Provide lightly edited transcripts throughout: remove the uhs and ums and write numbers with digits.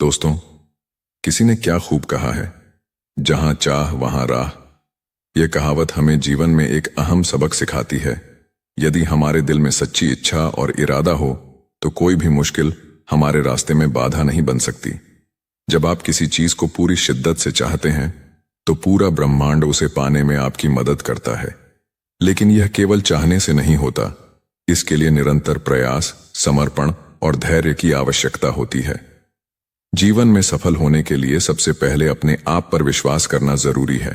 दोस्तों, किसी ने क्या खूब कहा है, जहां चाह वहां राह। यह कहावत हमें जीवन में एक अहम सबक सिखाती है। यदि हमारे दिल में सच्ची इच्छा और इरादा हो तो कोई भी मुश्किल हमारे रास्ते में बाधा नहीं बन सकती। जब आप किसी चीज को पूरी शिद्दत से चाहते हैं तो पूरा ब्रह्मांड उसे पाने में आपकी मदद करता है। लेकिन यह केवल चाहने से नहीं होता, इसके लिए निरंतर प्रयास, समर्पण और धैर्य की आवश्यकता होती है। जीवन में सफल होने के लिए सबसे पहले अपने आप पर विश्वास करना जरूरी है।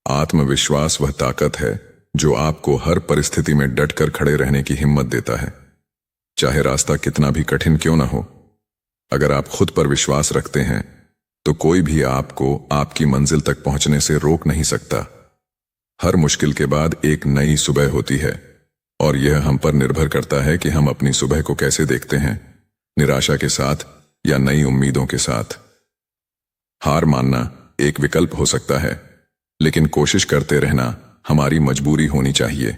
आत्मविश्वास वह ताकत है जो आपको हर परिस्थिति में डटकर खड़े रहने की हिम्मत देता है, चाहे रास्ता कितना भी कठिन क्यों न हो। अगर आप खुद पर विश्वास रखते हैं तो कोई भी आपको आपकी मंजिल तक पहुंचने से रोक नहीं सकता। हर मुश्किल के बाद एक नई सुबह होती है और यह हम पर निर्भर करता है कि हम अपनी सुबह को कैसे देखते हैं, निराशा के साथ या नई उम्मीदों के साथ। हार मानना एक विकल्प हो सकता है, लेकिन कोशिश करते रहना हमारी मजबूरी होनी चाहिए।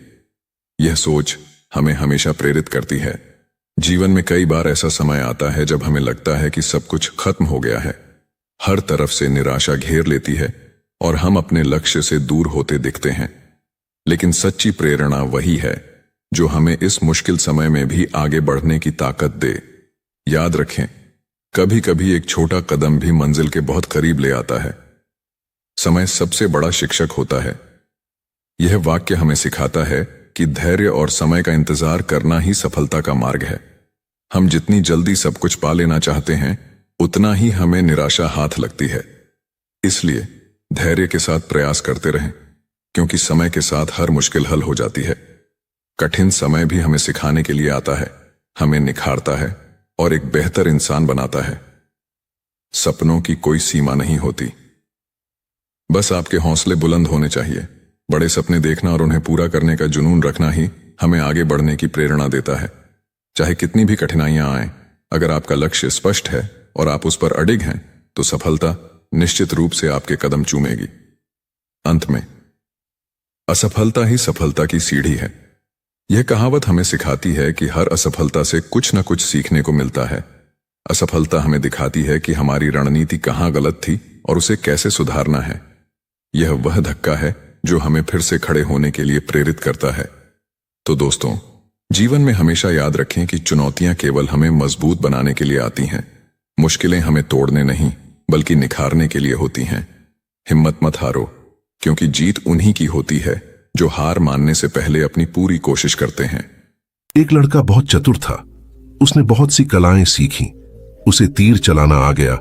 यह सोच हमें हमेशा प्रेरित करती है। जीवन में कई बार ऐसा समय आता है जब हमें लगता है कि सब कुछ खत्म हो गया है, हर तरफ से निराशा घेर लेती है और हम अपने लक्ष्य से दूर होते दिखते हैं। लेकिन सच्ची प्रेरणा वही है जो हमें इस मुश्किल समय में भी आगे बढ़ने की ताकत दे। याद रखें, कभी कभी एक छोटा कदम भी मंजिल के बहुत करीब ले आता है। समय सबसे बड़ा शिक्षक होता है। यह वाक्य हमें सिखाता है कि धैर्य और समय का इंतजार करना ही सफलता का मार्ग है। हम जितनी जल्दी सब कुछ पा लेना चाहते हैं, उतना ही हमें निराशा हाथ लगती है। इसलिए धैर्य के साथ प्रयास करते रहें, क्योंकि समय के साथ हर मुश्किल हल हो जाती है। कठिन समय भी हमें सिखाने के लिए आता है, हमें निखारता है और एक बेहतर इंसान बनाता है। सपनों की कोई सीमा नहीं होती, बस आपके हौसले बुलंद होने चाहिए। बड़े सपने देखना और उन्हें पूरा करने का जुनून रखना ही हमें आगे बढ़ने की प्रेरणा देता है। चाहे कितनी भी कठिनाइयां आएं, अगर आपका लक्ष्य स्पष्ट है और आप उस पर अडिग हैं, तो सफलता निश्चित रूप से आपके कदम चूमेगी। अंत में, असफलता ही सफलता की सीढ़ी है। यह कहावत हमें सिखाती है कि हर असफलता से कुछ न कुछ सीखने को मिलता है। असफलता हमें दिखाती है कि हमारी रणनीति कहाँ गलत थी और उसे कैसे सुधारना है। यह वह धक्का है जो हमें फिर से खड़े होने के लिए प्रेरित करता है। तो दोस्तों, जीवन में हमेशा याद रखें कि चुनौतियां केवल हमें मजबूत बनाने के लिए आती हैं। मुश्किलें हमें तोड़ने नहीं, बल्कि निखारने के लिए होती हैं। हिम्मत मत हारो, क्योंकि जीत उन्हीं की होती है जो हार मानने से पहले अपनी पूरी कोशिश करते हैं। एक लड़का बहुत चतुर था। उसने बहुत सी कलाएं सीखी। उसे तीर चलाना आ गया,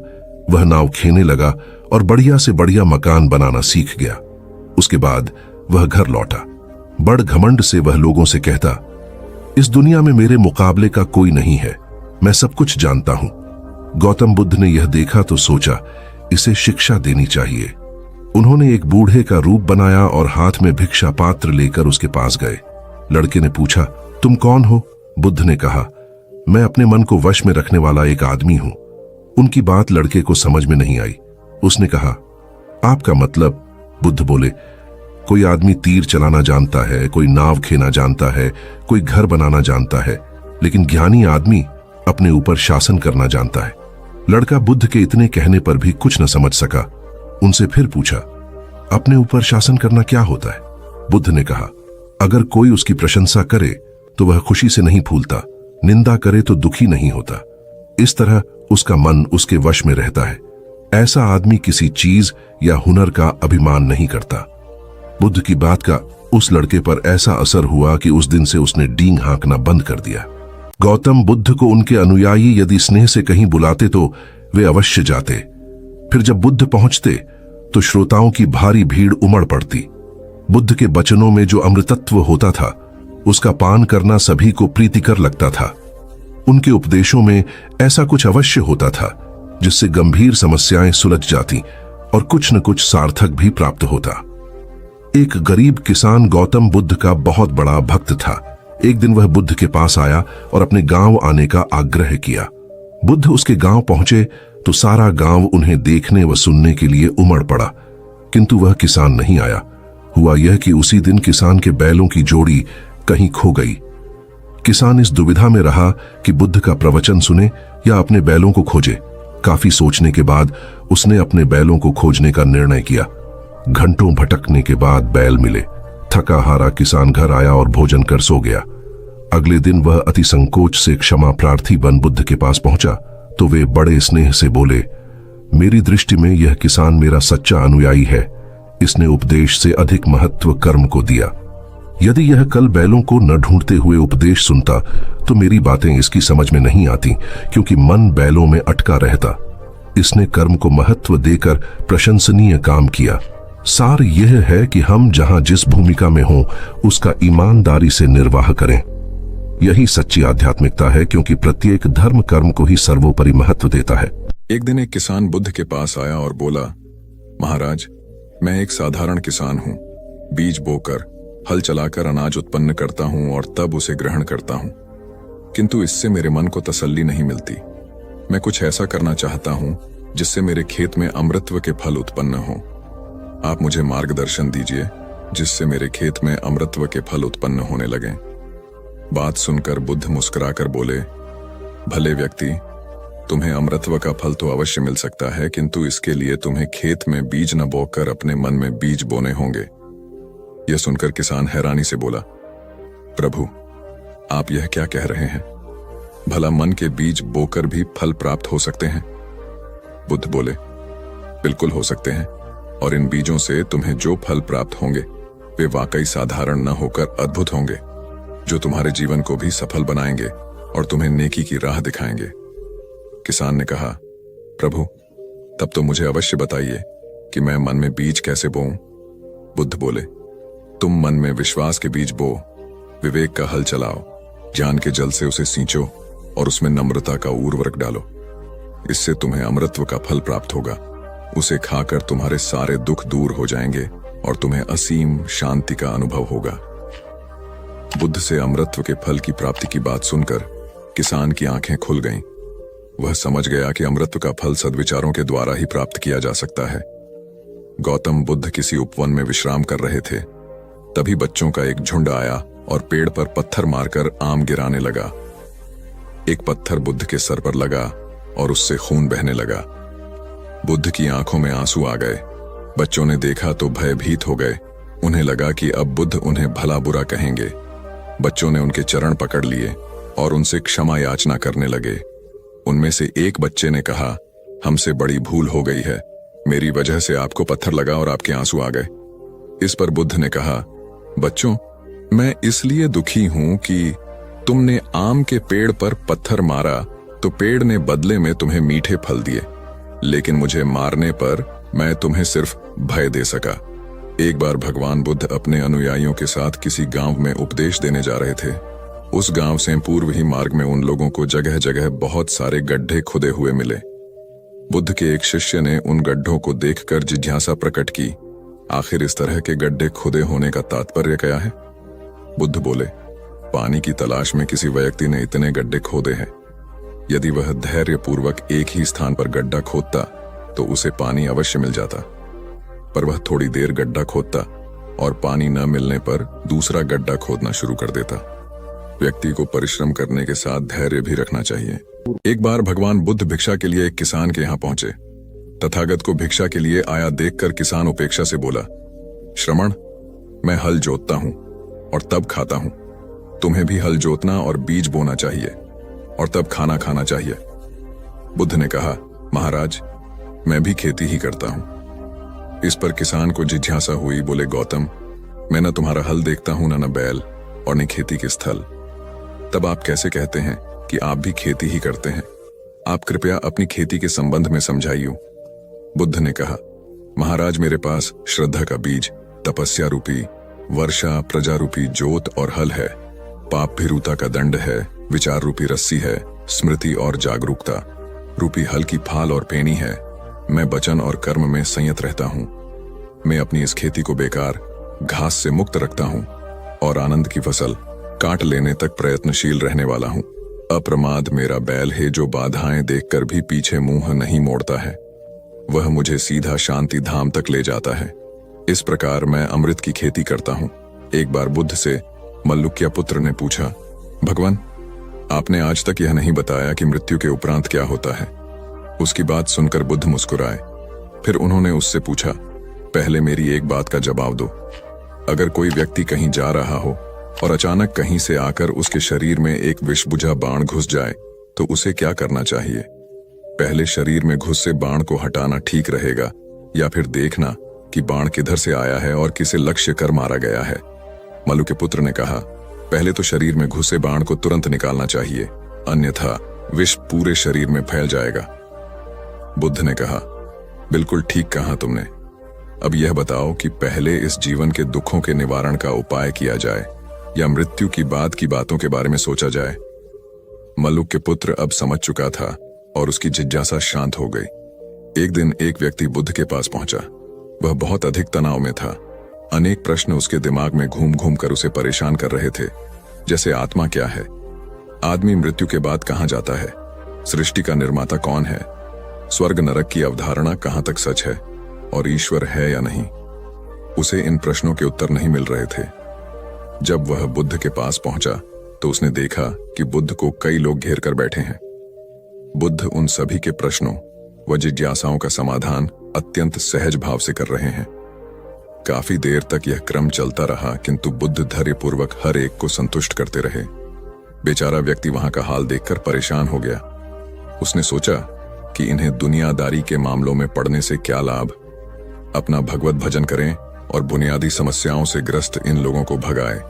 वह नाव खेने लगा और बढ़िया से बढ़िया मकान बनाना सीख गया। उसके बाद वह घर लौटा। बड़ घमंड से वह लोगों से कहता, इस दुनिया में मेरे मुकाबले का कोई नहीं है, मैं सब कुछ जानता हूं। गौतम बुद्ध ने यह देखा तो सोचा, इसे शिक्षा देनी चाहिए। उन्होंने एक बूढ़े का रूप बनाया और हाथ में भिक्षा पात्र लेकर उसके पास गए। लड़के ने पूछा, तुम कौन हो? बुद्ध ने कहा, मैं अपने मन को वश में रखने वाला एक आदमी हूं। उनकी बात लड़के को समझ में नहीं आई। उसने कहा, आपका मतलब? बुद्ध बोले, कोई आदमी तीर चलाना जानता है, कोई नाव खेना जानता है, कोई घर बनाना जानता है, लेकिन ज्ञानी आदमी अपने ऊपर शासन करना जानता है। लड़का बुद्ध के इतने कहने पर भी कुछ न समझ सका। उनसे फिर पूछा, अपने ऊपर शासन करना क्या होता है? बुद्ध ने कहा, अगर कोई उसकी प्रशंसा करे तो वह खुशी से नहीं फूलता, निंदा करे तो दुखी नहीं होता। इस तरह उसका मन उसके वश में रहता है। ऐसा आदमी किसी चीज या हुनर का अभिमान नहीं करता। बुद्ध की बात का उस लड़के पर ऐसा असर हुआ कि उस दिन से उसने डींग हाँकना बंद कर दिया। गौतम बुद्ध को उनके अनुयायी यदि स्नेह से कहीं बुलाते तो वे अवश्य जाते। फिर जब बुद्ध पहुंचते तो श्रोताओं की भारी भीड़ उमड़ पड़ती। बुद्ध के वचनों में जो अमृतत्व होता था, उसका पान करना सभी को प्रीतिकर लगता था। उनके उपदेशों में ऐसा कुछ अवश्य होता था जिससे गंभीर समस्याएं सुलझ जाती और कुछ न कुछ सार्थक भी प्राप्त होता। एक गरीब किसान गौतम बुद्ध का बहुत बड़ा भक्त था। एक दिन वह बुद्ध के पास आया और अपने गांव आने का आग्रह किया। बुद्ध उसके गांव पहुंचे तो सारा गांव उन्हें देखने व सुनने के लिए उमड़ पड़ा, किंतु वह किसान नहीं आया। हुआ यह कि उसी दिन किसान के बैलों की जोड़ी कहीं खो गई। किसान इस दुविधा में रहा कि बुद्ध का प्रवचन सुने या अपने बैलों को खोजे। काफी सोचने के बाद उसने अपने बैलों को खोजने का निर्णय किया। घंटों भटकने के बाद बैल मिले। थका हारा किसान घर आया और भोजन कर सो गया। अगले दिन वह अति संकोच से क्षमा प्रार्थी बन बुद्ध के पास पहुंचा तो वे बड़े स्नेह से बोले, मेरी दृष्टि में यह किसान मेरा सच्चा अनुयायी है। इसने उपदेश से अधिक महत्व कर्म को दिया। यदि यह कल बैलों को न ढूंढते हुए उपदेश सुनता तो मेरी बातें इसकी समझ में नहीं आती, क्योंकि मन बैलों में अटका रहता। इसने कर्म को महत्व देकर प्रशंसनीय काम किया। सार यह है कि हम जहां जिस भूमिका में हों उसका ईमानदारी से निर्वाह करें। यही सच्ची आध्यात्मिकता है, क्योंकि प्रत्येक धर्म कर्म को ही सर्वोपरि महत्व देता है। एक दिन एक किसान बुद्ध के पास आया और बोला, महाराज, मैं एक साधारण किसान हूं। बीज बोकर, हल चलाकर अनाज उत्पन्न करता हूं और तब उसे ग्रहण करता हूं, किंतु इससे मेरे मन को तसल्ली नहीं मिलती। मैं कुछ ऐसा करना चाहता हूं जिससे मेरे खेत में अमृतत्व के फल उत्पन्न हों। आप मुझे मार्गदर्शन दीजिए जिससे मेरे खेत में अमृतत्व के फल उत्पन्न होने लगें। बात सुनकर बुद्ध मुस्कुराकर बोले, भले व्यक्ति, तुम्हें अमृतत्व का फल तो अवश्य मिल सकता है, किंतु इसके लिए तुम्हें खेत में बीज न बोकर अपने मन में बीज बोने होंगे। यह सुनकर किसान हैरानी से बोला, प्रभु, आप यह क्या कह रहे हैं? भला मन के बीज बोकर भी फल प्राप्त हो सकते हैं? बुद्ध बोले, बिल्कुल हो सकते हैं, और इन बीजों से तुम्हें जो फल प्राप्त होंगे वे वाकई साधारण न होकर अद्भुत होंगे, जो तुम्हारे जीवन को भी सफल बनाएंगे और तुम्हें नेकी की राह दिखाएंगे। किसान ने कहा, प्रभु, तब तो मुझे अवश्य बताइए कि मैं मन में बीज कैसे बोऊं? बुद्ध बोले, तुम मन में विश्वास के बीज बो, विवेक का हल चलाओ, ज्ञान के जल से उसे सींचो और उसमें नम्रता का उर्वरक डालो। इससे तुम्हें अमृतत्व का फल प्राप्त होगा। उसे खाकर तुम्हारे सारे दुख दूर हो जाएंगे और तुम्हें असीम शांति का अनुभव होगा। बुद्ध से अमृतत्व के फल की प्राप्ति की बात सुनकर किसान की आंखें खुल गईं। वह समझ गया कि अमृतत्व का फल सद्विचारों के द्वारा ही प्राप्त किया जा सकता है। गौतम बुद्ध किसी उपवन में विश्राम कर रहे थे। तभी बच्चों का एक झुंड आया और पेड़ पर पत्थर मारकर आम गिराने लगा। एक पत्थर बुद्ध के सर पर लगा और उससे खून बहने लगा। बुद्ध की आंखों में आंसू आ गए। बच्चों ने देखा तो भयभीत हो गए। उन्हें लगा कि अब बुद्ध उन्हें भला बुरा कहेंगे। बच्चों ने उनके चरण पकड़ लिए और उनसे क्षमा याचना करने लगे। उनमें से एक बच्चे ने कहा, हमसे बड़ी भूल हो गई है, मेरी वजह से आपको पत्थर लगा और आपके आंसू आ गए। इस पर बुद्ध ने कहा, बच्चों, मैं इसलिए दुखी हूं कि तुमने आम के पेड़ पर पत्थर मारा तो पेड़ ने बदले में तुम्हें मीठे फल दिए, लेकिन मुझे मारने पर मैं तुम्हें सिर्फ भय दे सका। एक बार भगवान बुद्ध अपने अनुयायियों के साथ किसी गांव में उपदेश देने जा रहे थे। उस गांव से पूर्व ही मार्ग में उन लोगों को जगह जगह बहुत सारे गड्ढे खुदे हुए मिले। बुद्ध के एक शिष्य ने उन गड्ढों को देखकर जिज्ञासा प्रकट की, आखिर इस तरह के गड्ढे खुदे होने का तात्पर्य क्या है? बुद्ध बोले, पानी की तलाश में किसी व्यक्ति ने इतने गड्ढे खोदे हैं। यदि वह धैर्य पूर्वक एक ही स्थान पर गड्ढा खोदता तो उसे पानी अवश्य मिल जाता, पर वह थोड़ी देर गड्ढा खोदता और पानी न मिलने पर दूसरा गड्ढा खोदना शुरू कर देता। व्यक्ति को परिश्रम करने के साथ धैर्य भी रखना चाहिए। एक बार भगवान बुद्ध भिक्षा के लिए एक किसान के यहाँ पहुंचे। तथागत को भिक्षा के लिए आया देखकर किसान उपेक्षा से बोला, श्रमण, मैं हल जोतता हूं और तब खाता हूं। तुम्हें भी हल जोतना और बीज बोना चाहिए और तब खाना खाना चाहिए। बुद्ध ने कहा, महाराज, मैं भी खेती ही करता हूं। इस पर किसान को जिज्ञासा हुई। बोले, गौतम, मैं न तुम्हारा हल देखता हूं, न बैल और न खेती के स्थल, तब आप कैसे कहते हैं कि आप भी खेती ही करते हैं? आप कृपया अपनी खेती के संबंध में समझाइए। बुद्ध ने कहा, महाराज, मेरे पास श्रद्धा का बीज, तपस्या रूपी वर्षा, प्रजा रूपी जोत और हल है, पाप भीरुता का दंड है, विचार रूपी रस्सी है, स्मृति और जागरूकता रूपी हल की फाल और पेनी है। मैं वचन और कर्म में संयत रहता हूं। मैं अपनी इस खेती को बेकार घास से मुक्त रखता हूं और आनंद की फसल काट लेने तक प्रयत्नशील रहने वाला हूं। अप्रमाद मेरा बैल है जो बाधाएं देखकर भी पीछे मुंह नहीं मोड़ता है। वह मुझे सीधा शांति धाम तक ले जाता है। इस प्रकार मैं अमृत की खेती करता हूं। एक बार बुद्ध से मल्लुक्य पुत्र ने पूछा, भगवान, आपने आज तक यह नहीं बताया कि मृत्यु के उपरांत क्या होता है। उसकी बात सुनकर बुद्ध मुस्कुराए। फिर उन्होंने उससे पूछा, पहले मेरी एक बात का जवाब दो। अगर कोई व्यक्ति कहीं जा रहा हो और अचानक कहीं से आकर उसके शरीर में एक विषबुझा बाण घुस जाए तो उसे क्या करना चाहिए? पहले शरीर में घुस से बाण को हटाना ठीक रहेगा या फिर देखना कि बाण किधर से आया है और किसे लक्ष्य कर मारा गया है? मलु के पुत्र ने कहा, पहले तो शरीर में घुसे बाण को तुरंत निकालना चाहिए, अन्यथा विष पूरे शरीर में फैल जाएगा। बुद्ध ने कहा, बिल्कुल ठीक कहा तुमने। अब यह बताओ कि पहले इस जीवन के दुखों के निवारण का उपाय किया जाए या मृत्यु की बाद की बातों के बारे में सोचा जाए? मल्लुक के पुत्र अब समझ चुका था और उसकी जिज्ञासा शांत हो गई। एक दिन एक व्यक्ति बुद्ध के पास पहुंचा। वह बहुत अधिक तनाव में था। अनेक प्रश्न उसके दिमाग में घूम घूम कर उसे परेशान कर रहे थे, जैसे आत्मा क्या है, आदमी मृत्यु के बाद कहां जाता है, सृष्टि का निर्माता कौन है, स्वर्ग नरक की अवधारणा कहां तक सच है और ईश्वर है या नहीं। उसे इन प्रश्नों के उत्तर नहीं मिल रहे थे। जब वह बुद्ध के पास पहुंचा तो उसने देखा कि बुद्ध को कई लोग घेर कर बैठे हैं। बुद्ध उन सभी के प्रश्नों व जिज्ञासाओं का समाधान अत्यंत सहज भाव से कर रहे हैं। काफी देर तक यह क्रम चलता रहा, किंतु बुद्ध धैर्यपूर्वक हर एक को संतुष्ट करते रहे। बेचारा व्यक्ति वहां का हाल देखकर परेशान हो गया। उसने सोचा कि इन्हें दुनियादारी के मामलों में पड़ने से क्या लाभ, अपना भगवत भजन करें और बुनियादी समस्याओं से ग्रस्त इन लोगों को भगाए।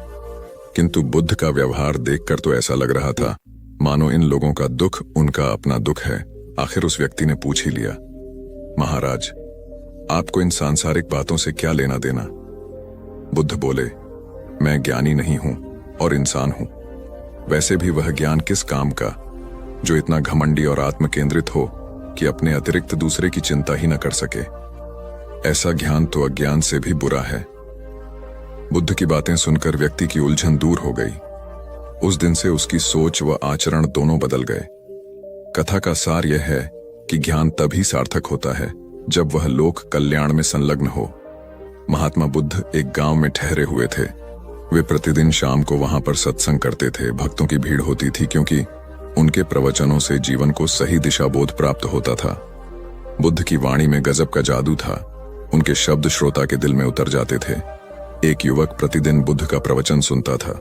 किंतु बुद्ध का व्यवहार देखकर तो ऐसा लग रहा था मानो इन लोगों का दुख उनका अपना दुख है। आखिर उस व्यक्ति ने पूछ ही लिया, महाराज, आपको इन सांसारिक बातों से क्या लेना देना? बुद्ध बोले, मैं ज्ञानी नहीं हूं और इंसान हूं। वैसे भी वह ज्ञान किस काम का जो इतना घमंडी और आत्मकेंद्रित हो कि अपने अतिरिक्त दूसरे की चिंता ही न कर सके। ऐसा ज्ञान तो अज्ञान से भी बुरा है। बुद्ध की बातें सुनकर व्यक्ति की उलझन दूर हो गई। उस दिन से उसकी सोच व आचरण दोनों बदल गए। कथा का सार यह है कि ज्ञान तभी सार्थक होता है जब वह लोक कल्याण में संलग्न हो। महात्मा बुद्ध एक गांव में ठहरे हुए थे। वे प्रतिदिन शाम को वहां पर सत्संग करते थे। भक्तों की भीड़ होती थी क्योंकि उनके प्रवचनों से जीवन को सही दिशाबोध प्राप्त होता था। बुद्ध की वाणी में गजब का जादू था। उनके शब्द श्रोता के दिल में उतर जाते थे। एक युवक प्रतिदिन बुद्ध का प्रवचन सुनता था।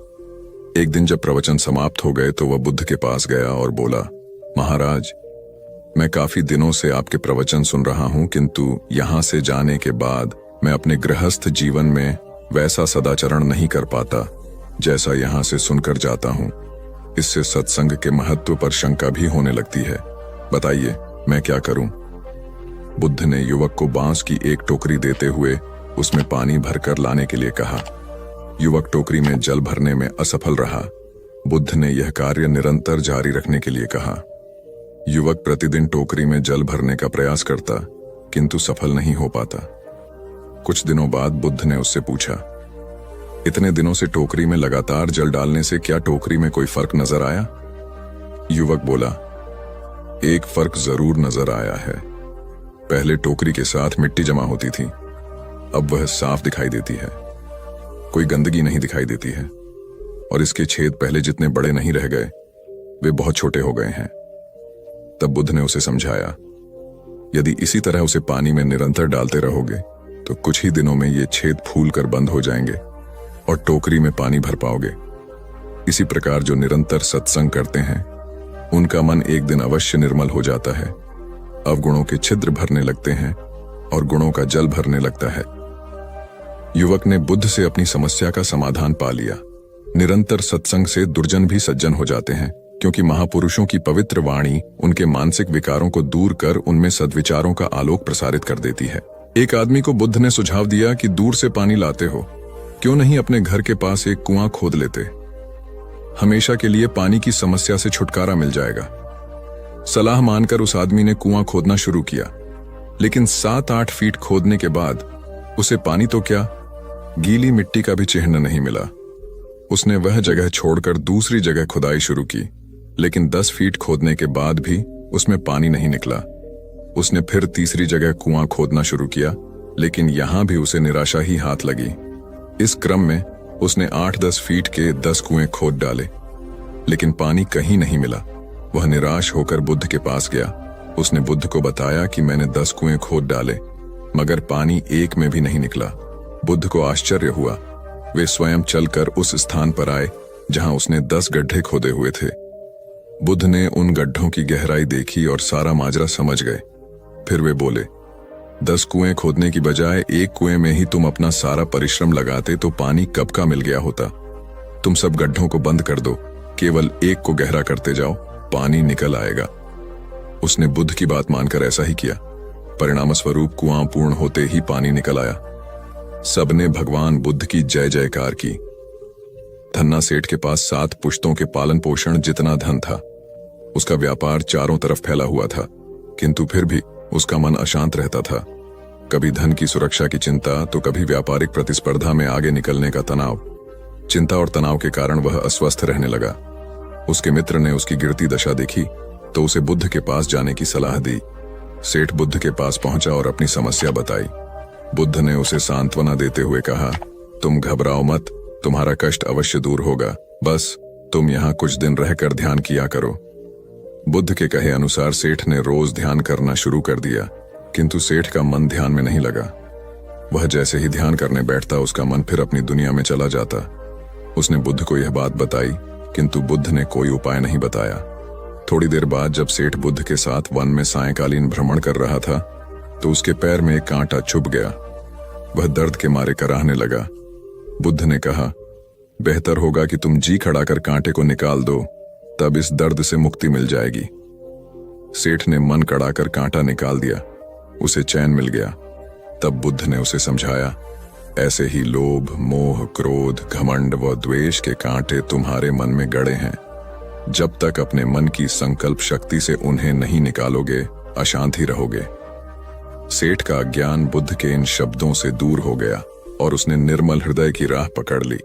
एक दिन जब प्रवचन समाप्त हो गए तो वह बुद्ध के पास गया और बोला, महाराज, मैं काफी दिनों से आपके प्रवचन सुन रहा हूं, किंतु यहां से जाने के बाद मैं अपने गृहस्थ जीवन में वैसा सदाचरण नहीं कर पाता जैसा यहां से सुनकर जाता हूं। इससे सत्संग के महत्व पर शंका भी होने लगती है। बताइए, मैं क्या करूं? बुद्ध ने युवक को बांस की एक टोकरी देते हुए उसमें पानी भरकर लाने के लिए कहा। युवक टोकरी में जल भरने में असफल रहा। बुद्ध ने यह कार्य निरंतर जारी रखने के लिए कहा। युवक प्रतिदिन टोकरी में जल भरने का प्रयास करता, किंतु सफल नहीं हो पाता। कुछ दिनों बाद बुद्ध ने उससे पूछा, इतने दिनों से टोकरी में लगातार जल डालने से क्या टोकरी में कोई फर्क नजर आया? युवक बोला, एक फर्क जरूर नजर आया है। पहले टोकरी के साथ मिट्टी जमा होती थी, अब वह साफ दिखाई देती है। कोई गंदगी नहीं दिखाई देती है और इसके छेद पहले जितने बड़े नहीं रह गए, वे बहुत छोटे हो गए हैं। तब बुद्ध ने उसे समझाया, यदि इसी तरह उसे पानी में निरंतर डालते रहोगे तो कुछ ही दिनों में ये छेद फूल कर बंद हो जाएंगे और टोकरी में पानी भर पाओगे। इसी प्रकार जो निरंतर सत्संग करते हैं उनका मन एक दिन अवश्य निर्मल हो जाता है। अवगुणों के छिद्र भरने लगते हैं और गुणों का जल भरने लगता है। युवक ने बुद्ध से अपनी समस्या का समाधान पा लिया। निरंतर सत्संग से दुर्जन भी सज्जन हो जाते हैं, क्योंकि महापुरुषों की पवित्र वाणी उनके मानसिक विकारों को दूर कर उनमें सद्विचारों का आलोक प्रसारित कर देती है। एक आदमी को बुद्ध ने सुझाव दिया कि दूर से पानी लाते हो, क्यों नहीं अपने घर के पास एक कुआं खोद लेते? हमेशा के लिए पानी की समस्या से छुटकारा मिल जाएगा। सलाह मानकर उस आदमी ने कुआं खोदना शुरू किया, लेकिन 7-8 फीट खोदने के बाद उसे पानी तो क्या, गीली मिट्टी का भी चिन्ह नहीं मिला। उसने वह जगह छोड़कर दूसरी जगह खुदाई शुरू की, लेकिन 10 फीट खोदने के बाद भी उसमें पानी नहीं निकला। उसने फिर तीसरी जगह कुआं खोदना शुरू किया, लेकिन यहां भी उसे निराशा ही हाथ लगी। इस क्रम में उसने 8-10 फीट के 10 कुएं खोद डाले, लेकिन पानी कहीं नहीं मिला। वह निराश होकर बुद्ध के पास गया उसने बुद्ध को बताया कि मैंने 10 कुएं खोद डाले मगर पानी एक में भी नहीं निकला। बुद्ध को आश्चर्य हुआ। वे स्वयं चलकर उस स्थान पर आए जहां उसने 10 गड्ढे खोदे हुए थे। बुद्ध ने उन गड्ढों की गहराई देखी और सारा माजरा समझ गए। फिर वे बोले, 10 कुएं खोदने की बजाय एक कुएं में ही तुम अपना सारा परिश्रम लगाते तो पानी कब का मिल गया होता। तुम सब गड्ढों को बंद कर दो, केवल एक को गहरा करते जाओ, पानी निकल आएगा। उसने बुद्ध की बात मानकर ऐसा ही किया। परिणाम स्वरूप कुआं पूर्ण होते ही पानी निकल आया। सबने भगवान बुद्ध की जय जयकार की। धन्ना सेठ के पास 7 पुश्तों के पालन पोषण जितना धन था। उसका व्यापार चारों तरफ फैला हुआ था, किंतु फिर भी उसका मन अशांत रहता था। कभी धन की सुरक्षा की चिंता तो कभी व्यापारिक प्रतिस्पर्धा में आगे निकलने का तनाव। चिंता और तनाव के कारण वह अस्वस्थ रहने लगा। उसके मित्र ने उसकी गिरती दशा देखी तो उसे बुद्ध के पास जाने की सलाह दी। सेठ बुद्ध के पास पहुंचा और अपनी समस्या बताई। बुद्ध ने उसे सांत्वना देते हुए कहा, तुम घबराओ मत, तुम्हारा कष्ट अवश्य दूर होगा, बस तुम यहाँ कुछ दिन रहकर ध्यान किया करो। बुद्ध के कहे अनुसार सेठ ने रोज ध्यान करना शुरू कर दिया, किंतु सेठ का मन ध्यान में नहीं लगा। वह जैसे ही ध्यान करने बैठता उसका मन फिर अपनी दुनिया में चला जाता। उसने बुद्ध को यह बात बताई, किंतु बुद्ध ने कोई उपाय नहीं बताया। थोड़ी देर बाद जब सेठ बुद्ध के साथ वन में सायंकालीन भ्रमण कर रहा था तो उसके पैर में एक कांटा चुभ गया। वह दर्द के मारे कराहने लगा। बुद्ध ने कहा, बेहतर होगा कि तुम जी खड़ा कर कांटे को निकाल दो, तब इस दर्द से मुक्ति मिल जाएगी। सेठ ने मन कड़ा कर कांटा निकाल दिया। उसे चैन मिल गया। तब बुद्ध ने उसे समझाया, ऐसे ही लोभ, मोह, क्रोध, घमंड व द्वेष के कांटे तुम्हारे मन में गड़े हैं। जब तक अपने मन की संकल्प शक्ति से उन्हें नहीं निकालोगे, अशांत ही रहोगे। सेठ का ज्ञान बुद्ध के इन शब्दों से दूर हो गया और उसने निर्मल हृदय की राह पकड़ ली।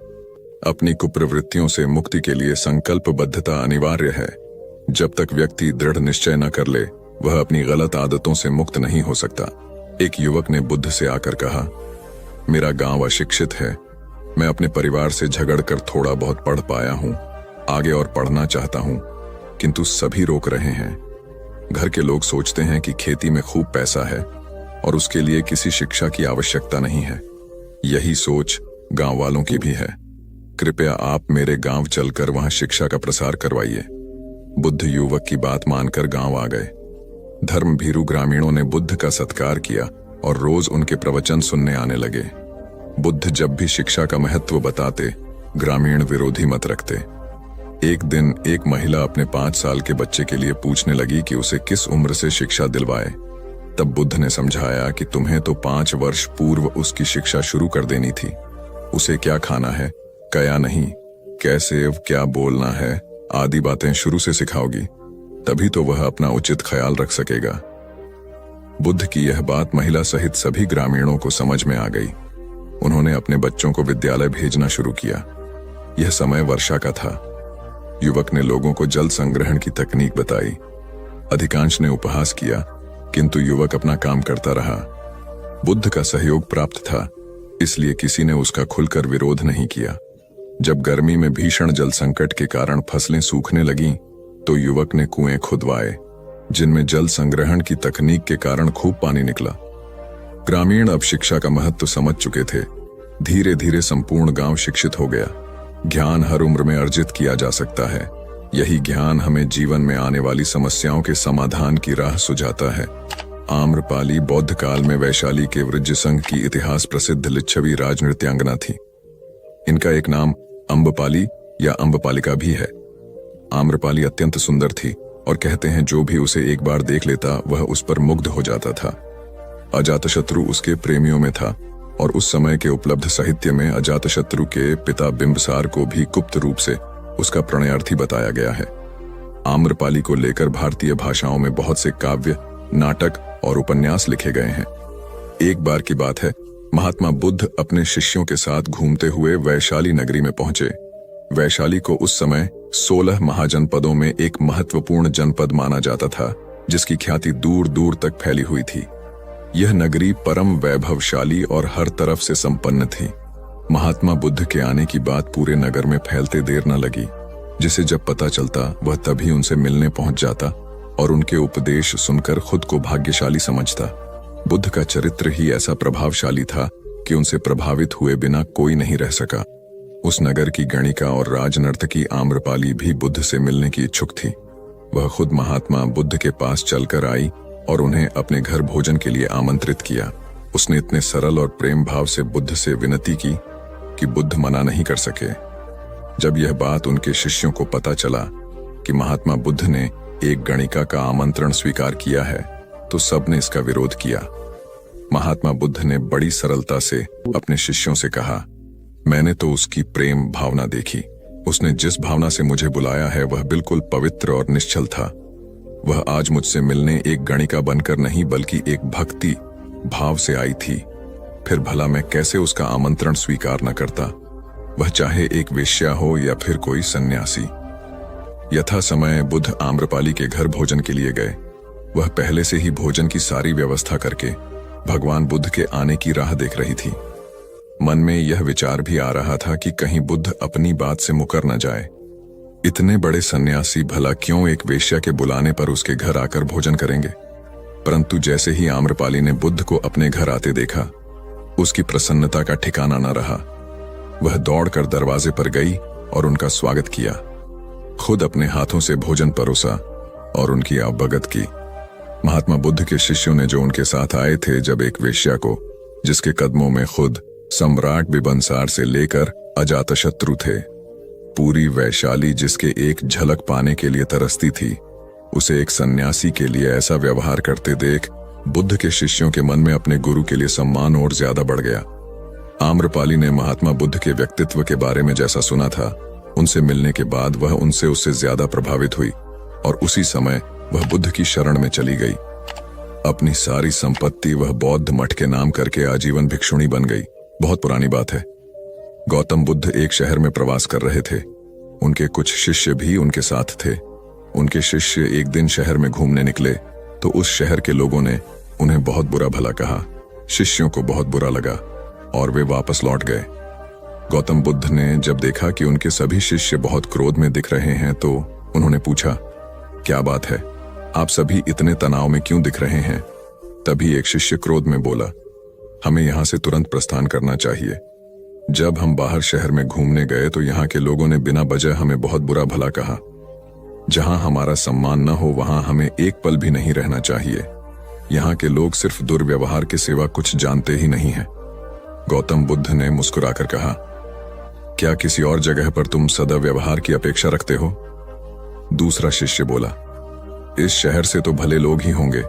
अपनी कुप्रवृत्तियों से मुक्ति के लिए संकल्पबद्धता अनिवार्य है। जब तक व्यक्ति दृढ़ निश्चय न कर ले, वह अपनी गलत आदतों से मुक्त नहीं हो सकता। एक युवक ने बुद्ध से आकर कहा, मेरा गांव अशिक्षित है, मैं अपने परिवार से झगड़कर थोड़ा बहुत पढ़ पाया हूं, आगे और पढ़ना चाहता हूं, किंतु सभी रोक रहे हैं। घर के लोग सोचते हैं कि खेती में खूब पैसा है और उसके लिए किसी शिक्षा की आवश्यकता नहीं है। यही सोच गांव वालों की भी है। कृपया आप मेरे गांव चलकर वहां शिक्षा का प्रसार करवाइए। बुद्ध युवक की बात मानकर गांव आ गए। धर्म भीरू ग्रामीणों ने बुद्ध का सत्कार किया और रोज उनके प्रवचन सुनने आने लगे। बुद्ध जब भी शिक्षा का महत्व बताते, ग्रामीण विरोधी मत रखते। एक दिन एक महिला अपने 5 साल के बच्चे के लिए पूछने लगी कि उसे किस उम्र से शिक्षा दिलवाए। तब बुद्ध ने समझाया कि तुम्हें तो 5 वर्ष पूर्व उसकी शिक्षा शुरू कर देनी थी। उसे क्या खाना है, क्या नहीं, कैसे क्या बोलना है आदि बातें शुरू से सिखाओगी, तभी तो वह अपना उचित ख्याल रख सकेगा। बुद्ध की यह बात महिला सहित सभी ग्रामीणों को समझ में आ गई। उन्होंने अपने बच्चों को विद्यालय भेजना शुरू किया। यह समय वर्षा का था। युवक ने लोगों को जल संग्रहण की तकनीक बताई। अधिकांश ने उपहास किया, किंतु युवक अपना काम करता रहा। बुद्ध का सहयोग प्राप्त था, इसलिए किसी ने उसका खुलकर विरोध नहीं किया। जब गर्मी में भीषण जल संकट के कारण फसलें सूखने लगीं, तो युवक ने कुएं खुदवाए, जिनमें जल संग्रहण की तकनीक के कारण खूब पानी निकला। ग्रामीण अब शिक्षा का महत्व समझ चुके थे। धीरे धीरे संपूर्ण गांव शिक्षित हो गया। ज्ञान हर उम्र में अर्जित किया जा सकता है। यही ज्ञान हमें जीवन में आने वाली समस्याओं के समाधान की राह सुझाता है। आम्रपाली बौद्ध काल में वैशाली के वृज्ज संघ की इतिहास प्रसिद्ध लिच्छवी राज नृत्यांगना थी। इनका एक नाम अम्बपाली या अम्बपालिका भी है। आम्रपाली अत्यंत सुंदर थी और कहते हैं जो भी उसे एक बार देख लेता वह उस पर मुग्ध हो जाता था। अजातशत्रु उसके प्रेमियों में था और उस समय के उपलब्ध साहित्य में अजातशत्रु के पिता बिंबसार को भी गुप्त रूप से उसका प्रणयार्थी बताया गया है। आम्रपाली को लेकर भारतीय भाषाओं में बहुत से काव्य, नाटक और उपन्यास लिखे गए हैं। एक बार की बात है, महात्मा बुद्ध अपने शिष्यों के साथ घूमते हुए वैशाली नगरी में पहुंचे। वैशाली को उस समय 16 महाजनपदों में एक महत्वपूर्ण जनपद माना जाता था, जिसकी ख्याति दूर दूर तक फैली हुई थी। यह नगरी परम वैभवशाली और हर तरफ से संपन्न थी। महात्मा बुद्ध के आने की बात पूरे नगर में फैलते देर न लगी। जिसे जब पता चलता वह तभी उनसे मिलने पहुंच जाता और उनके उपदेश सुनकर खुद को भाग्यशाली समझता। बुद्ध का चरित्र ही ऐसा प्रभावशाली था कि उनसे प्रभावित हुए बिना कोई नहीं रह सका। उस नगर की गणिका और राजनर्तकी आम्रपाली भी बुद्ध से मिलने की इच्छुक थी। वह खुद महात्मा बुद्ध के पास चलकर आई और उन्हें अपने घर भोजन के लिए आमंत्रित किया। उसने इतने सरल और प्रेम भाव से बुद्ध से विनती की कि बुद्ध मना नहीं कर सके। जब यह बात उनके शिष्यों को पता चला कि महात्मा बुद्ध ने एक गणिका का आमंत्रण स्वीकार किया है, तो सबने इसका विरोध किया। महात्मा बुद्ध ने बड़ी सरलता से अपने शिष्यों से कहा, मैंने तो उसकी प्रेम भावना देखी। उसने जिस भावना से मुझे बुलाया है वह बिल्कुल पवित्र और निश्चल था। वह आज मुझसे मिलने एक गणिका बनकर नहीं बल्कि एक भक्ति भाव से आई थी। फिर भला मैं कैसे उसका आमंत्रण स्वीकार न करता, वह चाहे एक वेश्या हो या फिर कोई सन्यासी। यथा समय बुद्ध आम्रपाली के घर भोजन के लिए गए। वह पहले से ही भोजन की सारी व्यवस्था करके भगवान बुद्ध के आने की राह देख रही थी। मन में यह विचार भी आ रहा था कि कहीं बुद्ध अपनी बात से मुकर न जाए। इतने बड़े सन्यासी भला क्यों एक वेश्या के बुलाने पर उसके घर आकर भोजन करेंगे। परंतु जैसे ही आम्रपाली ने बुद्ध को अपने घर आते देखा, उसकी प्रसन्नता का ठिकाना न रहा। वह दौड़कर दरवाजे पर गई और उनका स्वागत किया। खुद अपने हाथों से भोजन परोसा और उनकी आवभगत की। महात्मा बुद्ध के शिष्यों ने जो उनके साथ आए थे, जब एक वेश्या को, जिसके कदमों में खुद सम्राट बिंबिसार से लेकर अजातशत्रु थे, पूरी वैशाली जिसके एक झलक पाने के लिए तरसती थी, उसे एक सन्यासी के लिए ऐसा व्यवहार करते देख बुद्ध के शिष्यों के मन में अपने गुरु के लिए सम्मान और ज्यादा बढ़ गया। आम्रपाली ने महात्मा बुद्ध के व्यक्तित्व के बारे में जैसा सुना था, उनसे मिलने के बाद वह उससे ज्यादा प्रभावित हुई और उसी समय वह बुद्ध की शरण में चली गई। अपनी सारी संपत्ति वह बौद्ध मठ के नाम करके आजीवन भिक्षुणी बन गई। बहुत पुरानी बात है। गौतम बुद्ध एक शहर में प्रवास कर रहे थे। उनके कुछ शिष्य भी उनके साथ थे। उनके शिष्य एक दिन शहर में घूमने निकले तो उस शहर के लोगों ने उन्हें बहुत बुरा भला कहा। शिष्यों को बहुत बुरा लगा और वे वापस लौट गए। गौतम बुद्ध ने जब देखा कि उनके सभी शिष्य बहुत क्रोध में दिख रहे हैं, तो उन्होंने पूछा, क्या बात है, आप सभी इतने तनाव में क्यों दिख रहे हैं? तभी एक शिष्य क्रोध में बोला, हमें यहां से तुरंत प्रस्थान करना चाहिए। जब हम बाहर शहर में घूमने गए तो यहाँ के लोगों ने बिना वजह हमें बहुत बुरा भला कहा। जहां हमारा सम्मान न हो वहां हमें एक पल भी नहीं रहना चाहिए। यहाँ के लोग सिर्फ दुर्व्यवहार के सिवा कुछ जानते ही नहीं हैं। गौतम बुद्ध ने मुस्कुराकर कहा, क्या किसी और जगह पर तुम सद्व्यवहार की अपेक्षा रखते हो? दूसरा शिष्य बोला, इस शहर से तो भले लोग ही होंगे।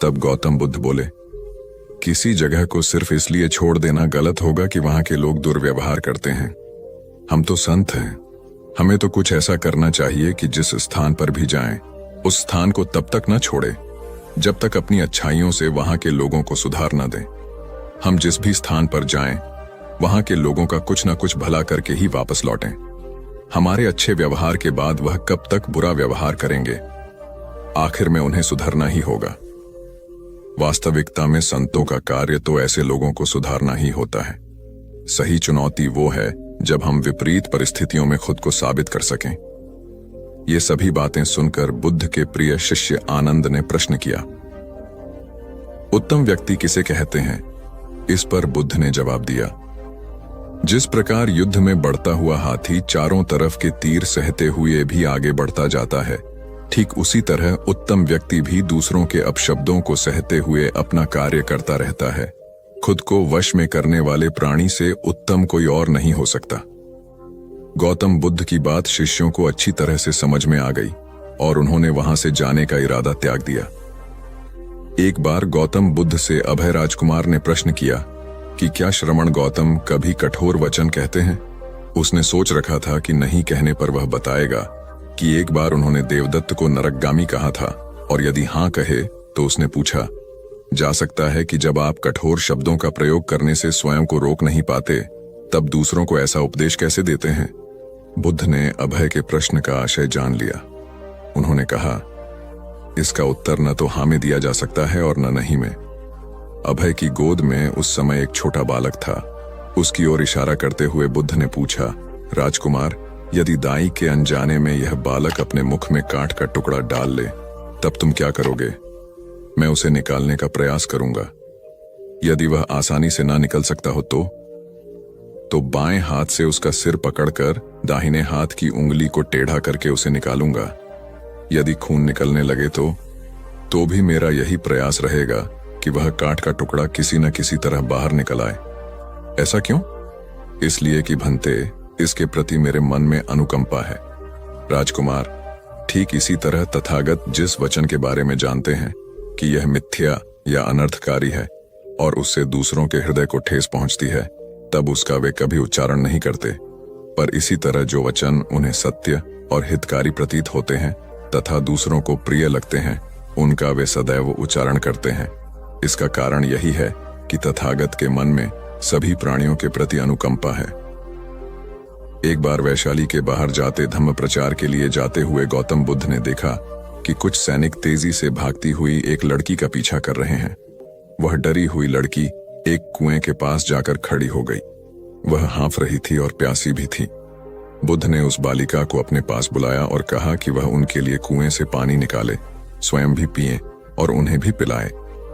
तब गौतम बुद्ध बोले, किसी जगह को सिर्फ इसलिए छोड़ देना गलत होगा कि वहां के लोग दुर्व्यवहार करते हैं। हम तो संत हैं, हमें तो कुछ ऐसा करना चाहिए कि जिस स्थान पर भी जाएं, उस स्थान को तब तक न छोड़े जब तक अपनी अच्छाइयों से वहां के लोगों को सुधार न दें। हम जिस भी स्थान पर जाएं, वहां के लोगों का कुछ न कुछ भला करके ही वापस लौटें। हमारे अच्छे व्यवहार के बाद वह कब तक बुरा व्यवहार करेंगे? आखिर में उन्हें सुधरना ही होगा। वास्तविकता में संतों का कार्य तो ऐसे लोगों को सुधारना ही होता है। सही चुनौती वो है जब हम विपरीत परिस्थितियों में खुद को साबित कर सकें। ये सभी बातें सुनकर बुद्ध के प्रिय शिष्य आनंद ने प्रश्न किया, उत्तम व्यक्ति किसे कहते हैं? इस पर बुद्ध ने जवाब दिया, जिस प्रकार युद्ध में बढ़ता हुआ हाथी चारों तरफ के तीर सहते हुए भी आगे बढ़ता जाता है, ठीक उसी तरह उत्तम व्यक्ति भी दूसरों के अपशब्दों को सहते हुए अपना कार्य करता रहता है। खुद को वश में करने वाले प्राणी से उत्तम कोई और नहीं हो सकता। गौतम बुद्ध की बात शिष्यों को अच्छी तरह से समझ में आ गई और उन्होंने वहां से जाने का इरादा त्याग दिया। एक बार गौतम बुद्ध से अभय राजकुमार ने प्रश्न किया कि क्या श्रमण गौतम कभी कठोर वचन कहते हैं? उसने सोच रखा था कि नहीं कहने पर वह बताएगा कि एक बार उन्होंने देवदत्त को नरकगामी कहा था, और यदि हां कहे तो उसने पूछा, जा सकता है कि जब आप कठोर शब्दों का प्रयोग करने से स्वयं को रोक नहीं पाते, तब दूसरों को ऐसा उपदेश कैसे देते हैं? बुद्ध ने अभय के प्रश्न का आशय जान लिया। उन्होंने कहा, इसका उत्तर न तो हाँ में दिया जा सकता है और न नहीं में। अभय की गोद में उस समय एक छोटा बालक था। उसकी ओर इशारा करते हुए बुद्ध ने पूछा, राजकुमार, यदि दाई के अनजाने में यह बालक अपने मुख में कांट का टुकड़ा डाल ले तब तुम क्या करोगे? मैं उसे निकालने का प्रयास करूंगा। यदि वह आसानी से ना निकल सकता हो तो बाएं हाथ से उसका सिर पकड़कर दाहिने हाथ की उंगली को टेढ़ा करके उसे निकालूंगा। यदि खून निकलने लगे तो भी मेरा यही प्रयास रहेगा कि वह काट का टुकड़ा किसी न किसी तरह बाहर निकल आए। ऐसा क्यों? इसलिए कि भंते, इसके प्रति मेरे मन में अनुकंपा है। राजकुमार, ठीक इसी तरह तथागत जिस वचन के बारे में जानते हैं कि यह मिथ्या या अनर्थकारी है और उससे दूसरों के हृदय को ठेस पहुंचती है, तब उसका वे कभी उच्चारण नहीं करते, पर इसी तरह जो वचन उन्हें सत्य और हितकारी प्रतीत होते हैं तथा दूसरों को प्रिय लगते हैं, उनका वे सदैव उच्चारण करते हैं। इसका कारण यही है कि तथागत के मन में सभी प्राणियों के प्रति अनुकंपा है। एक बार वैशाली के बाहर जाते धम्म प्रचार के लिए जाते हुए गौतम बुद्ध ने देखा कि कुछ सैनिक तेजी से भागती हुई एक लड़की का पीछा कर रहे हैं। वह डरी हुई लड़की एक कुएं के पास जाकर खड़ी हो गई। वह हाँफ रही थी और प्यासी भी थी। बुद्ध ने उस बालिका को अपने पास बुलाया और कहा कि वह उनके लिए कुएं से पानी निकाले, स्वयं भी पिए और उन्हें भी पिलाए।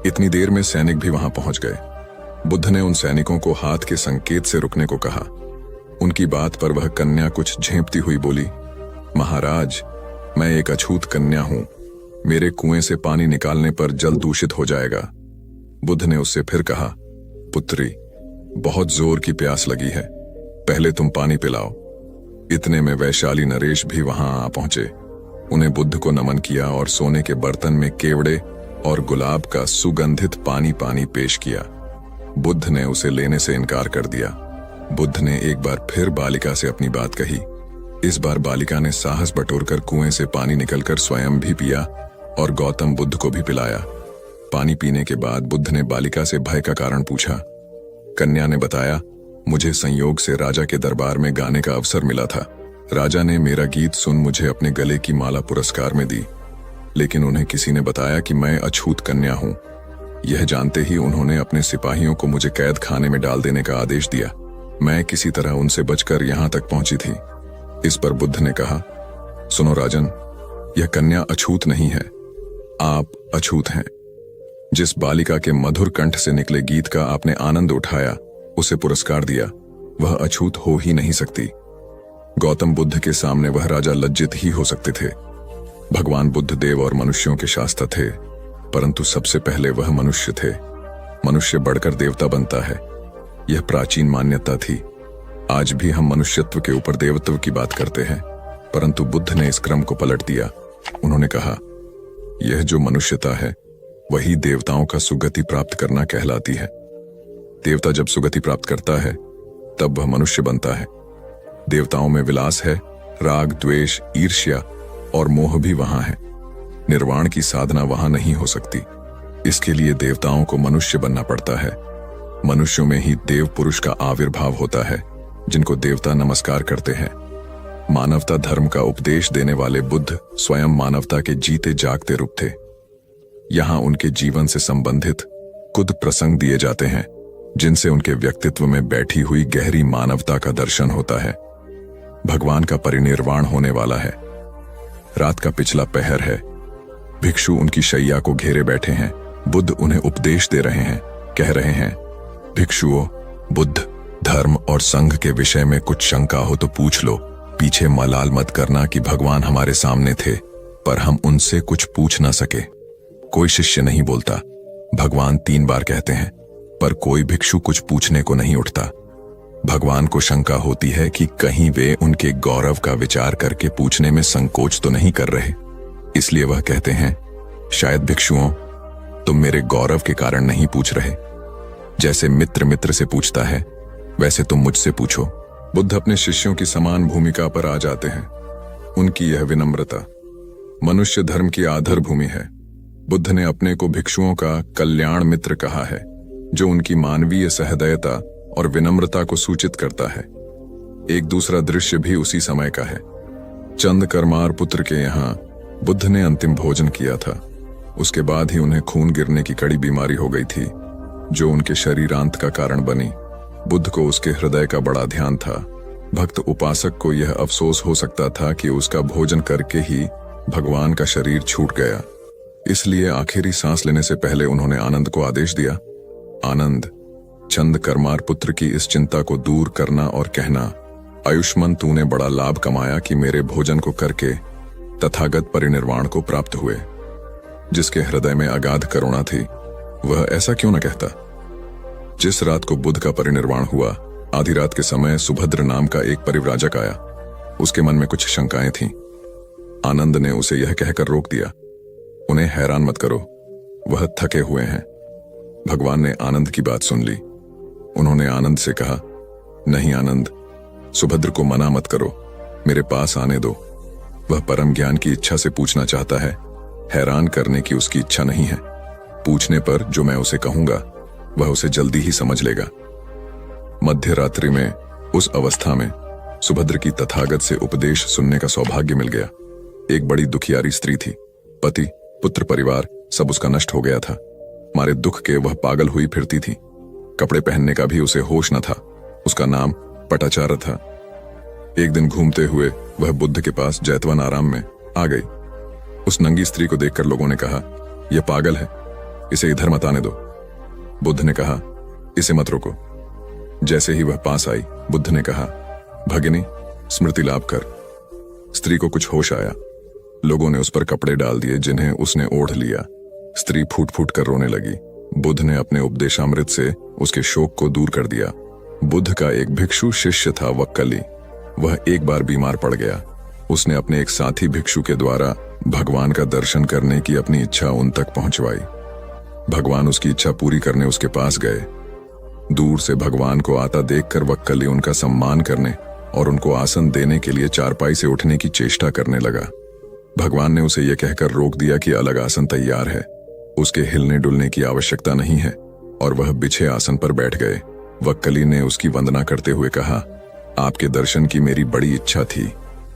इतनी देर में सैनिक भी वहां पहुंच गए। बुद्ध ने उन सैनिकों को हाथ के संकेत से रुकने को कहा। उनकी बात पर वह कन्या कुछ झेंपती हुई बोली, महाराज, मैं एक अछूत कन्या हूं। मेरे कुएं से पानी निकालने पर जल दूषित हो जाएगा। बुद्ध ने उससे फिर कहा, पुत्री, बहुत जोर की प्यास लगी है, पहले तुम पानी पिलाओ। इतने में वैशाली नरेश भी वहां आ पहुंचे। उन्हें बुद्ध को नमन किया और सोने के बर्तन में केवड़े और गुलाब का सुगंधित पानी पेश किया। बुद्ध ने उसे लेने से इनकार कर दिया। बुद्ध ने एक बार फिर बालिका से अपनी बात कही। इस बार बालिका ने साहस बटोरकर कुएं से पानी निकलकर स्वयं भी पिया और गौतम बुद्ध को भी पिलाया। पानी पीने के बाद बुद्ध ने बालिका से भय का कारण पूछा। कन्या ने बताया, मुझे संयोग से राजा के दरबार में गाने का अवसर मिला था। राजा ने मेरा गीत सुन मुझे अपने गले की माला पुरस्कार में दी, लेकिन उन्हें किसी ने बताया कि मैं अछूत कन्या हूं। यह जानते ही उन्होंने अपने सिपाहियों को मुझे कैद खाने में डाल देने का आदेश दिया। मैं किसी तरह उनसे बचकर यहां तक पहुंची थी। इस पर बुद्ध ने कहा, सुनो राजन, यह कन्या अछूत नहीं है, आप अछूत हैं। जिस बालिका के मधुर कंठ से निकले गीत का आपने आनंद उठाया, उसे पुरस्कार दिया, वह अछूत हो ही नहीं सकती। गौतम बुद्ध के सामने वह राजा लज्जित ही हो सकते थे। भगवान बुद्ध देव और मनुष्यों के शास्त्र थे, परंतु सबसे पहले वह मनुष्य थे। मनुष्य बढ़कर देवता बनता है, यह प्राचीन मान्यता थी। आज भी हम मनुष्यत्व के ऊपर देवत्व की बात करते हैं, परंतु बुद्ध ने इस क्रम को पलट दिया। उन्होंने कहा, यह जो मनुष्यता है वही देवताओं का सुगति प्राप्त करना कहलाती है। देवता जब सुगति प्राप्त करता है तब वह मनुष्य बनता है। देवताओं में विलास है, राग, द्वेष, ईर्ष्या और मोह भी वहां है। निर्वाण की साधना वहां नहीं हो सकती। इसके लिए देवताओं को मनुष्य बनना पड़ता है। मनुष्यों में ही देव पुरुष का आविर्भाव होता है, जिनको देवता नमस्कार करते हैं। मानवता धर्म का उपदेश देने वाले बुद्ध स्वयं मानवता के जीते जागते रूप थे। यहां उनके जीवन से संबंधित कुछ प्रसंग दिए जाते हैं, जिनसे उनके व्यक्तित्व में बैठी हुई गहरी मानवता का दर्शन होता है। भगवान का परिनिर्वाण होने वाला है। रात का पिछला पहर है। भिक्षु उनकी शैया को घेरे बैठे हैं। बुद्ध उन्हें उपदेश दे रहे हैं, कह रहे हैं, भिक्षुओं, बुद्ध, धर्म और संघ के विषय में कुछ शंका हो तो पूछ लो। पीछे मलाल मत करना कि भगवान हमारे सामने थे, पर हम उनसे कुछ पूछ ना सके। कोई शिष्य नहीं बोलता। भगवान 3 बार कहते हैं, पर कोई भिक्षु कुछ पूछने को नहीं उठता। भगवान को शंका होती है कि कहीं वे उनके गौरव का विचार करके पूछने में संकोच तो नहीं कर रहे। इसलिए वह कहते हैं, शायद भिक्षुओं, तुम मेरे गौरव के कारण नहीं पूछ रहे। जैसे मित्र मित्र से पूछता है, वैसे तुम मुझसे पूछो। बुद्ध अपने शिष्यों की समान भूमिका पर आ जाते हैं। उनकी यह विनम्रता मनुष्य धर्म की आधार भूमि है। बुद्ध ने अपने को भिक्षुओं का कल्याण मित्र कहा है, जो उनकी मानवीय सहृदयता और विनम्रता को सूचित करता है। एक दूसरा दृश्य भी उसी समय का है। चंद करमार पुत्र के यहाँ बुद्ध ने अंतिम भोजन किया था। उसके बाद ही उन्हें खून गिरने की कड़ी बीमारी हो गई थी, जो उनके शरीरांत का कारण बनी। बुद्ध को उसके हृदय का बड़ा ध्यान था। भक्त उपासक को यह अफसोस हो सकता था कि उसका भोजन करके ही भगवान का शरीर छूट गया। इसलिए आखिरी सांस लेने से पहले उन्होंने आनंद को आदेश दिया, आनंद, चंद करमार पुत्र की इस चिंता को दूर करना और कहना, आयुष्मान, तूने बड़ा लाभ कमाया कि मेरे भोजन को करके तथागत परिनिर्वाण को प्राप्त हुए। जिसके हृदय में अगाध करुणा थी वह ऐसा क्यों न कहता। जिस रात को बुद्ध का परिनिर्वाण हुआ, आधी रात के समय सुभद्र नाम का एक परिव्राजक आया। उसके मन में कुछ शंकाएं थीं। आनंद ने उसे यह कहकर रोक दिया, उन्हें हैरान मत करो, वह थके हुए हैं। भगवान ने आनंद की बात सुन ली। उन्होंने आनंद से कहा, नहीं आनंद, सुभद्र को मना मत करो, मेरे पास आने दो। वह परम ज्ञान की इच्छा से पूछना चाहता है, हैरान करने की उसकी इच्छा नहीं है। पूछने पर जो मैं उसे कहूंगा वह उसे जल्दी ही समझ लेगा। मध्य रात्रि में, उस अवस्था में सुभद्र की तथागत से उपदेश सुनने का सौभाग्य मिल गया। एक बड़ी दुखियारी स्त्री थी। पति, पुत्र, परिवार सब उसका नष्ट हो गया था। मारे दुख के वह पागल हुई फिरती थी। कपड़े पहनने का भी उसे होश न था। उसका नाम पटाचार था। एक दिन घूमते हुए वह बुद्ध के पास जैतवन आराम में आ गई। उस नंगी स्त्री को देखकर लोगों ने कहा, यह पागल है, इसे इधर मत आने दो। बुद्ध ने कहा, इसे मत रोको। जैसे ही वह पास आई, बुद्ध ने कहा, भगिनी, स्मृति लाभ कर। स्त्री को कुछ होश आया। लोगों ने उस पर कपड़े डाल दिए जिन्हें उसने ओढ़ लिया। स्त्री फूट फूट कर रोने लगी। बुद्ध ने अपने उपदेशामृत से उसके शोक को दूर कर दिया। बुद्ध का एक भिक्षु शिष्य था, वक्कली। वह एक बार बीमार पड़ गया। उसने अपने एक साथी भिक्षु के द्वारा भगवान का दर्शन करने की अपनी इच्छा उन तक पहुंचवाई। भगवान उसकी इच्छा पूरी करने उसके पास गए। दूर से भगवान को आता देखकर वक्कली उनका सम्मान करने और उनको आसन देने के लिए चारपाई से उठने की चेष्टा करने लगा। भगवान ने उसे यह कहकर रोक दिया कि अलग आसन तैयार है, उसके हिलने डुलने की आवश्यकता नहीं है, और वह बिछे आसन पर बैठ गए। वक्कली ने उसकी वंदना करते हुए कहा, आपके दर्शन की मेरी बड़ी इच्छा थी,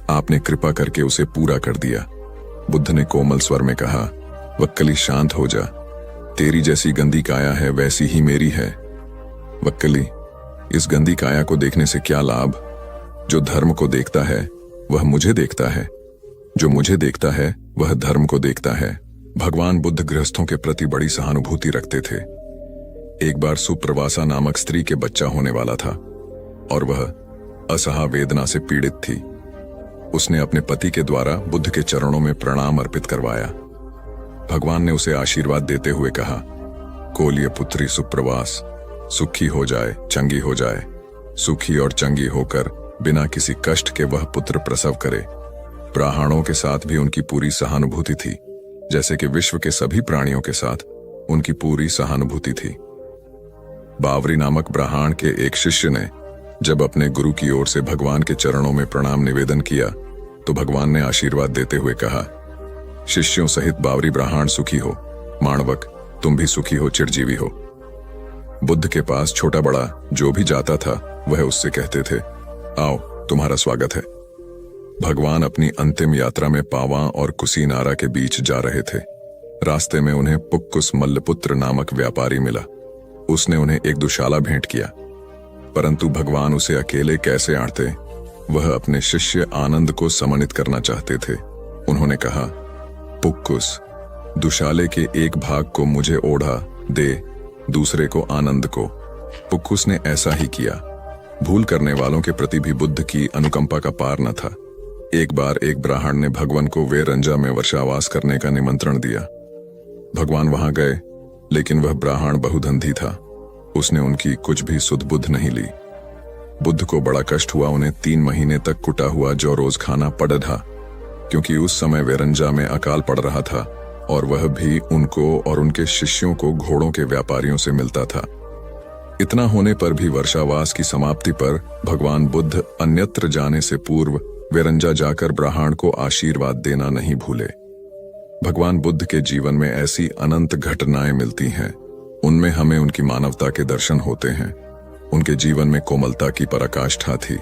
आपने कृपा करके उसे पूरा कर दिया। बुद्ध ने कोमल स्वर में कहा, वक्कली शांत हो जा, तेरी जैसी गंदी काया है वैसी ही मेरी है। वक्कली, इस गंदी काया को देखने से क्या लाभ? जो धर्म को देखता है वह मुझे देखता है, जो मुझे देखता है वह धर्म को देखता है। भगवान बुद्ध गृहस्थों के प्रति बड़ी सहानुभूति रखते थे। एक बार सुप्रवासा नामक स्त्री के बच्चा होने वाला था और वह असहा वेदना से पीड़ित थी। उसने अपने पति के द्वारा बुद्ध के चरणों में प्रणाम अर्पित करवाया। भगवान ने उसे आशीर्वाद देते हुए कहा, कोलिय पुत्री सुप्रवास, सुखी हो जाए, चंगी हो जाए। सुखी और चंगी होकर बिना किसी कष्ट के वह पुत्र प्रसव करे। ब्राह्मणों के साथ भी उनकी पूरी सहानुभूति थी, जैसे कि विश्व के सभी प्राणियों के साथ उनकी पूरी सहानुभूति थी। बावरी नामक ब्राह्मण के एक शिष्य ने जब अपने गुरु की ओर से भगवान के चरणों में प्रणाम निवेदन किया तो भगवान ने आशीर्वाद देते हुए कहा, शिष्यों सहित बावरी ब्राह्मण सुखी हो। माणवक, तुम भी सुखी हो, चिरजीवी हो। बुद्ध के पास छोटा बड़ा जो भी जाता था वह उससे कहते थे, आओ तुम्हारा स्वागत है। भगवान अपनी अंतिम यात्रा में पावा और कुसीनारा के बीच जा रहे थे। रास्ते में उन्हें पुक्कुस मल्लपुत्र नामक व्यापारी मिला। उसने उन्हें एक दुशाला भेंट किया, परंतु भगवान उसे अकेले कैसे आड़ते, वह अपने शिष्य आनंद को सम्मानित करना चाहते थे। उन्होंने कहा, पुक्कुस, दुशाले के एक भाग को मुझे ओढ़ा दे, दूसरे को आनंद को। पुक्कुस ने ऐसा ही किया। भूल करने वालों के प्रति भी बुद्ध की अनुकंपा का पार न था। एक बार एक ब्राह्मण ने भगवान को वेरंजा में वर्षावास करने का निमंत्रण दिया। भगवान वहां गए, लेकिन वह ब्राह्मण बहुधंधी था। उसने उनकी कुछ भी सुध बुध नहीं ली। बुद्ध को बड़ा कष्ट हुआ। उन्हें 3 महीने तक कुटा हुआ जौ रोज खाना पड़ा, क्योंकि उस समय वेरंजा में अकाल पड़ रहा था और वह भी उनको और उनके शिष्यों को घोड़ों के व्यापारियों से मिलता था। इतना होने पर भी वर्षावास की समाप्ति पर भगवान बुद्ध अन्यत्र जाने से पूर्व वेरंजा जाकर ब्राह्मण को आशीर्वाद देना नहीं भूले। भगवान बुद्ध के जीवन में ऐसी अनंत घटनाएं मिलती हैं। उनमें हमें उनकी मानवता के दर्शन होते हैं। उनके जीवन में कोमलता की पराकाष्ठा थी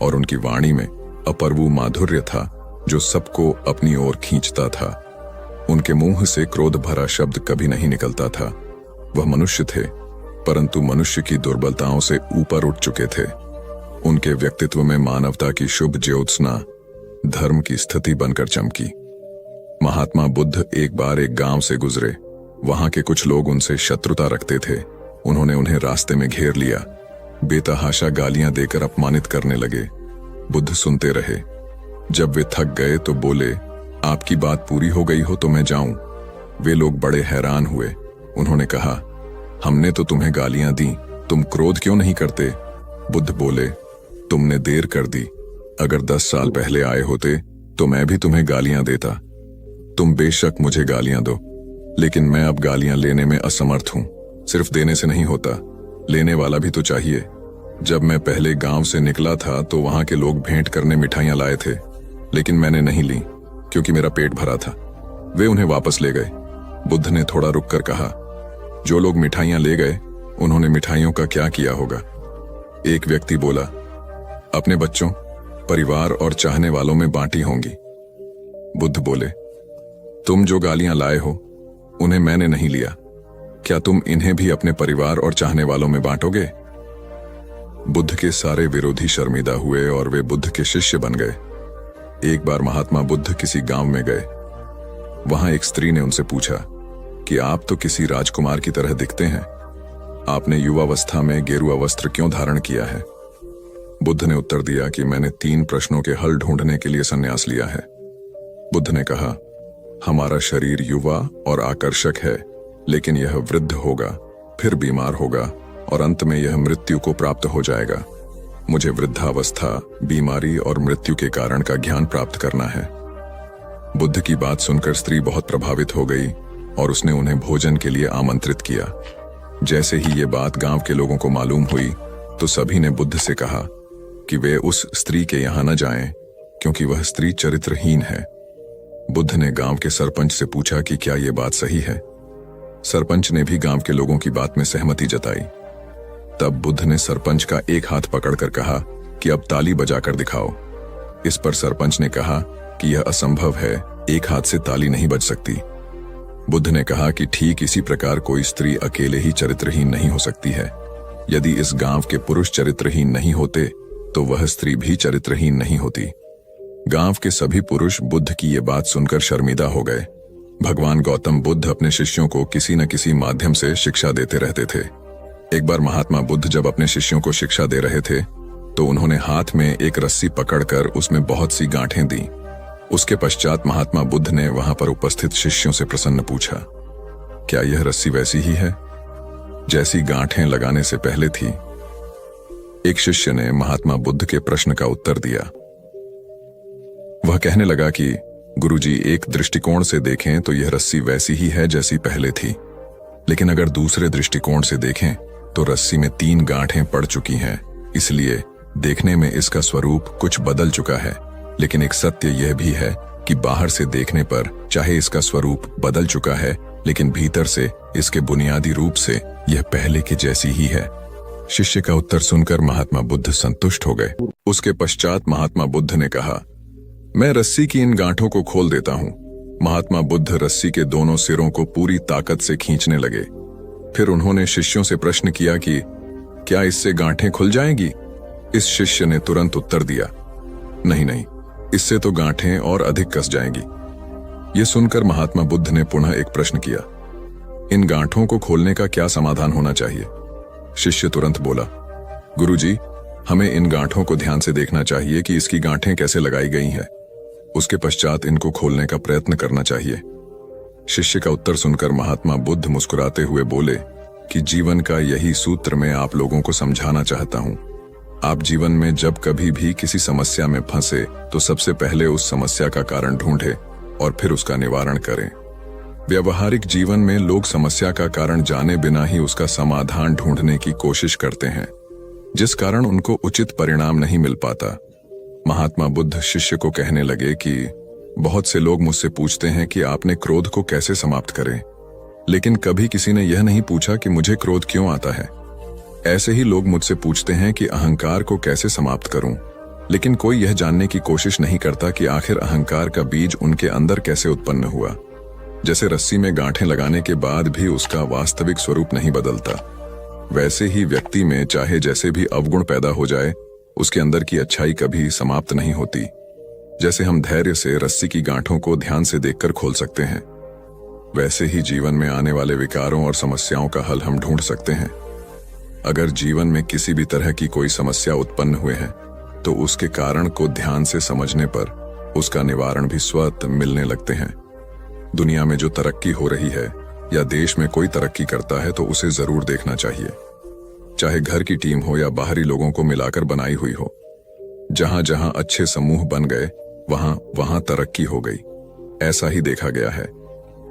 और उनकी वाणी में अपर्वु माधुर्य था जो सबको अपनी ओर खींचता था। उनके मुंह से क्रोध भरा शब्द कभी नहीं निकलता था। वह मनुष्य थे, परंतु मनुष्य की दुर्बलताओं से ऊपर उठ चुके थे। उनके व्यक्तित्व में मानवता की शुभ ज्योत्सना धर्म की स्थिति बनकर चमकी। महात्मा बुद्ध एक बार एक गांव से गुजरे। वहां के कुछ लोग उनसे शत्रुता रखते थे। उन्होंने उन्हें रास्ते में घेर लिया, बेतहाशा गालियां देकर अपमानित करने लगे। बुद्ध सुनते रहे। जब वे थक गए तो बोले, आपकी बात पूरी हो गई हो तो मैं जाऊं। वे लोग बड़े हैरान हुए। उन्होंने कहा, हमने तो तुम्हें गालियां दी, तुम क्रोध क्यों नहीं करते? बुद्ध बोले, तुमने देर कर दी। अगर 10 साल पहले आए होते तो मैं भी तुम्हें गालियां देता। तुम बेशक मुझे गालियां दो, लेकिन मैं अब गालियां लेने में असमर्थ हूं। सिर्फ देने से नहीं होता, लेने वाला भी तो चाहिए। जब मैं पहले गांव से निकला था तो वहां के लोग भेंट करने मिठाइयां लाए थे, लेकिन मैंने नहीं ली क्योंकि मेरा पेट भरा था। वे उन्हें वापस ले गए। बुद्ध ने थोड़ा रुककर कहा, जो लोग मिठाइयां ले गए उन्होंने मिठाइयों का क्या किया होगा? एक व्यक्ति बोला, अपने बच्चों, परिवार और चाहने वालों में बांटी होंगी। बुद्ध बोले, तुम जो गालियां लाए हो उन्हें मैंने नहीं लिया, क्या तुम इन्हें भी अपने परिवार और चाहने वालों में बांटोगे? बुद्ध के सारे विरोधी शर्मिंदा हुए और वे बुद्ध के शिष्य बन गए। एक बार महात्मा बुद्ध किसी गांव में गए। वहां एक स्त्री ने उनसे पूछा कि आप तो किसी राजकुमार की तरह दिखते हैं, आपने युवावस्था में गेरुआ वस्त्र क्यों धारण किया है? बुद्ध ने उत्तर दिया कि मैंने 3 प्रश्नों के हल ढूंढने के लिए संन्यास लिया है। बुद्ध ने कहा, हमारा शरीर युवा और आकर्षक है, लेकिन यह वृद्ध होगा, फिर बीमार होगा और अंत में यह मृत्यु को प्राप्त हो जाएगा। मुझे वृद्धावस्था, बीमारी और मृत्यु के कारण का ज्ञान प्राप्त करना है। बुद्ध की बात सुनकर स्त्री बहुत प्रभावित हो गई और उसने उन्हें भोजन के लिए आमंत्रित किया। जैसे ही ये बात गांव के लोगों को मालूम हुई तो सभी ने बुद्ध से कहा कि वे उस स्त्री के यहां न जाएं, क्योंकि वह स्त्री चरित्रहीन है। बुद्ध ने गांव के सरपंच से पूछा कि क्या यह बात सही है। सरपंच ने भी गांव के लोगों की बात में सहमति जताई। तब बुद्ध ने सरपंच का एक हाथ पकड़कर कहा कि अब ताली बजाकर दिखाओ। इस पर सरपंच ने कहा कि यह असंभव है, एक हाथ से ताली नहीं बज सकती। बुद्ध ने कहा कि ठीक इसी प्रकार कोई स्त्री अकेले ही चरित्रहीन नहीं हो सकती है। यदि इस गांव के पुरुष चरित्रहीन नहीं होते तो वह स्त्री भी चरित्रहीन नहीं होती। गांव के सभी पुरुष बुद्ध की ये बात सुनकर शर्मिंदा हो गए। भगवान गौतम बुद्ध अपने शिष्यों को किसी न किसी माध्यम से शिक्षा देते रहते थे। एक बार महात्मा बुद्ध जब अपने शिष्यों को शिक्षा दे रहे थे तो उन्होंने हाथ में एक रस्सी पकड़कर उसमें बहुत सी गांठें दी। उसके पश्चात महात्मा बुद्ध ने वहां पर उपस्थित शिष्यों से प्रसन्न पूछा, क्या यह रस्सी वैसी ही है जैसी गांठें लगाने से पहले थी? एक शिष्य ने महात्मा बुद्ध के प्रश्न का उत्तर दिया। वह कहने लगा कि गुरुजी, एक दृष्टिकोण से देखें तो यह रस्सी वैसी ही है जैसी पहले थी, लेकिन अगर दूसरे दृष्टिकोण से देखें तो रस्सी में 3 गांठें पड़ चुकी हैं। इसलिए देखने में इसका स्वरूप कुछ बदल चुका है, लेकिन एक सत्य यह भी है कि बाहर से देखने पर चाहे इसका स्वरूप बदल चुका है, लेकिन भीतर से इसके बुनियादी रूप से यह पहले के जैसी ही है। शिष्य का उत्तर सुनकर महात्मा बुद्ध संतुष्ट हो गए। उसके पश्चात महात्मा बुद्ध ने कहा, मैं रस्सी की इन गांठों को खोल देता हूं। महात्मा बुद्ध रस्सी के दोनों सिरों को पूरी ताकत से खींचने लगे। फिर उन्होंने शिष्यों से प्रश्न किया कि क्या इससे गांठें खुल जाएंगी? इस शिष्य ने तुरंत उत्तर दिया, नहीं नहीं, इससे तो गांठें और अधिक कस जाएंगी। यह सुनकर महात्मा बुद्ध ने पुनः एक प्रश्न किया, इन गांठों को खोलने का क्या समाधान होना चाहिए? शिष्य तुरंत बोला, गुरुजी, हमें इन गांठों को ध्यान से देखना चाहिए कि इसकी गांठें कैसे लगाई गई हैं। उसके पश्चात इनको खोलने का प्रयत्न करना चाहिए। शिष्य का उत्तर सुनकर महात्मा बुद्ध मुस्कुराते हुए बोले कि जीवन का यही सूत्र मैं आप लोगों को समझाना चाहता हूं। आप जीवन में जब कभी भी किसी समस्या में फंसे तो सबसे पहले उस समस्या का कारण ढूंढें और फिर उसका निवारण करें। व्यवहारिक जीवन में लोग समस्या का कारण जाने बिना ही उसका समाधान ढूंढने की कोशिश करते हैं, जिस कारण उनको उचित परिणाम नहीं मिल पाता। महात्मा बुद्ध शिष्य को कहने लगे कि बहुत से लोग मुझसे पूछते हैं कि आपने क्रोध को कैसे समाप्त करें, लेकिन कभी किसी ने यह नहीं पूछा कि मुझे क्रोध क्यों आता है। ऐसे ही लोग मुझसे पूछते हैं कि अहंकार को कैसे समाप्त करूं, लेकिन कोई यह जानने की कोशिश नहीं करता कि आखिर अहंकार का बीज उनके अंदर कैसे उत्पन्न हुआ। जैसे रस्सी में गांठें लगाने के बाद भी उसका वास्तविक स्वरूप नहीं बदलता, वैसे ही व्यक्ति में चाहे जैसे भी अवगुण पैदा हो जाए, उसके अंदर की अच्छाई कभी समाप्त नहीं होती। जैसे हम धैर्य से रस्सी की गांठों को ध्यान से देखकर खोल सकते हैं, वैसे ही जीवन में आने वाले विकारों और समस्याओं का हल हम ढूंढ सकते हैं। अगर जीवन में किसी भी तरह की कोई समस्या उत्पन्न हुए है तो उसके कारण को ध्यान से समझने पर उसका निवारण भी स्वतः मिलने लगते हैं। दुनिया में जो तरक्की हो रही है या देश में कोई तरक्की करता है तो उसे जरूर देखना चाहिए, चाहे घर की टीम हो या बाहरी लोगों को मिलाकर बनाई हुई हो। जहां जहां अच्छे समूह बन गए वहां वहां तरक्की हो गई। ऐसा ही देखा गया है।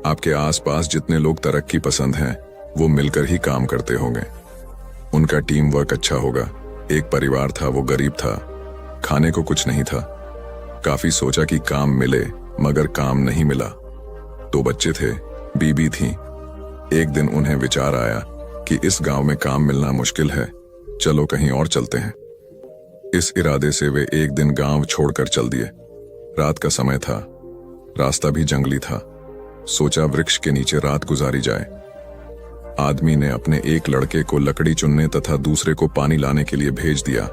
आपके आसपास जितने लोग तरक्की पसंद हैं वो मिलकर ही काम करते होंगे, उनका टीम वर्क अच्छा होगा। एक परिवार था, वो गरीब था, खाने को कुछ नहीं था। काफी सोचा कि काम मिले, मगर काम नहीं मिला। 2 बच्चे थे, बीबी थी। एक दिन उन्हें विचार आया कि इस गांव में काम मिलना मुश्किल है, चलो कहीं और चलते हैं। इस इरादे से वे एक दिन गांव छोड़कर चल दिए। रात का समय था, रास्ता भी जंगली था। सोचा वृक्ष के नीचे रात गुजारी जाए। आदमी ने अपने एक लड़के को लकड़ी चुनने तथा दूसरे को पानी लाने के लिए भेज दिया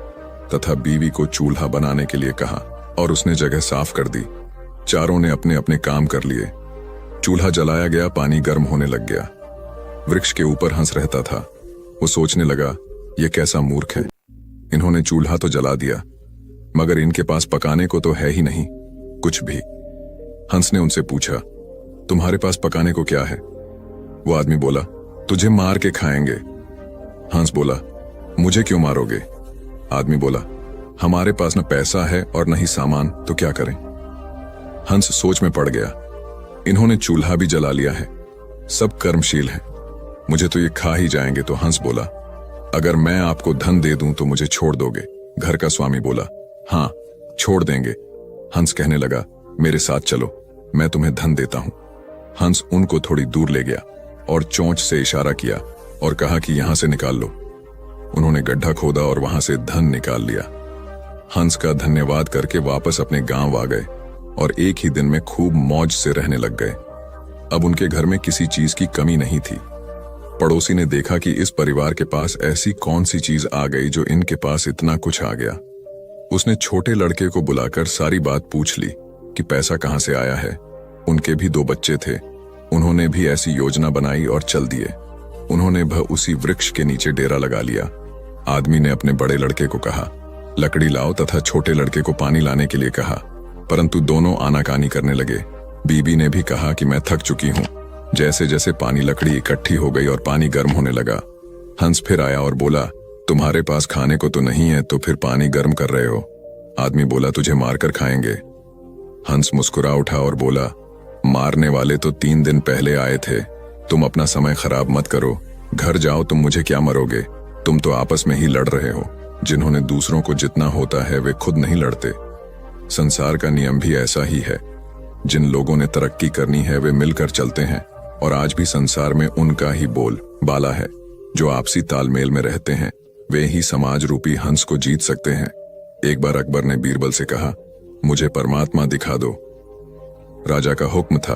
तथा बीवी को चूल्हा बनाने के लिए कहा और उसने जगह साफ कर दी। चारों ने अपने अपने काम कर लिए। चूल्हा जलाया गया, पानी गर्म होने लग गया। वृक्ष के ऊपर हंस रहता था। वो सोचने लगा, ये कैसा मूर्ख है, इन्होंने चूल्हा तो जला दिया मगर इनके पास पकाने को तो है ही नहीं कुछ भी। हंस ने उनसे पूछा, तुम्हारे पास पकाने को क्या है? वो आदमी बोला, तुझे मार के खाएंगे। हंस बोला, मुझे क्यों मारोगे? आदमी बोला, हमारे पास न पैसा है और न ही सामान, तो क्या करें? हंस सोच में पड़ गया। इन्होंने चूल्हा भी जला लिया है, सब कर्मशील हैं, मुझे तो ये खा ही जाएंगे। तो हंस बोला, अगर मैं आपको धन दे दूं तो मुझे छोड़ दोगे? घर का स्वामी बोला, हाँ छोड़ देंगे। हंस कहने लगा, मेरे साथ चलो, मैं तुम्हें धन देता हूं। हंस उनको थोड़ी दूर ले गया और चोंच से इशारा किया और कहा कि यहां से निकाल लो। उन्होंने गड्ढा खोदा और वहां से धन निकाल लिया। हंस का धन्यवाद करके वापस अपने गांव आ गए और एक ही दिन में खूब मौज से रहने लग गए। अब उनके घर में किसी चीज की कमी नहीं थी। पड़ोसी ने देखा कि इस परिवार के पास ऐसी कौन सी चीज आ गई जो इनके पास इतना कुछ आ गया। उसने छोटे लड़के को बुलाकर सारी बात पूछ ली कि पैसा कहां से आया है। उनके भी 2 बच्चे थे, उन्होंने भी ऐसी योजना बनाई और चल दिए। उन्होंने उसी वृक्ष के नीचे डेरा लगा लिया। आदमी ने अपने बड़े लड़के को कहा, लकड़ी लाओ तथा छोटे लड़के को पानी लाने के लिए कहा, परंतु दोनों आनाकानी करने लगे। बीबी ने भी कहा कि मैं थक चुकी हूं। जैसे जैसे पानी लकड़ी इकट्ठी हो गई और पानी गर्म होने लगा, हंस फिर आया और बोला, तुम्हारे पास खाने को तो नहीं है तो फिर पानी गर्म कर रहे हो? आदमी बोला, तुझे मारकर खाएंगे। हंस मुस्कुरा उठा और बोला, मारने वाले तो 3 दिन पहले आए थे, तुम अपना समय खराब मत करो, घर जाओ, तुम मुझे क्या मरोगे, तुम तो आपस में ही लड़ रहे हो। जिन्होंने दूसरों को जितना होता है वे खुद नहीं लड़ते। संसार का नियम भी ऐसा ही है। जिन लोगों ने तरक्की करनी है वे मिलकर चलते हैं और आज भी संसार में उनका ही बोल बाला है। जो आपसी तालमेल में रहते हैं वे ही समाज रूपी हंस को जीत सकते हैं। एक बार अकबर ने बीरबल से कहा, मुझे परमात्मा दिखा दो। राजा का हुक्म था।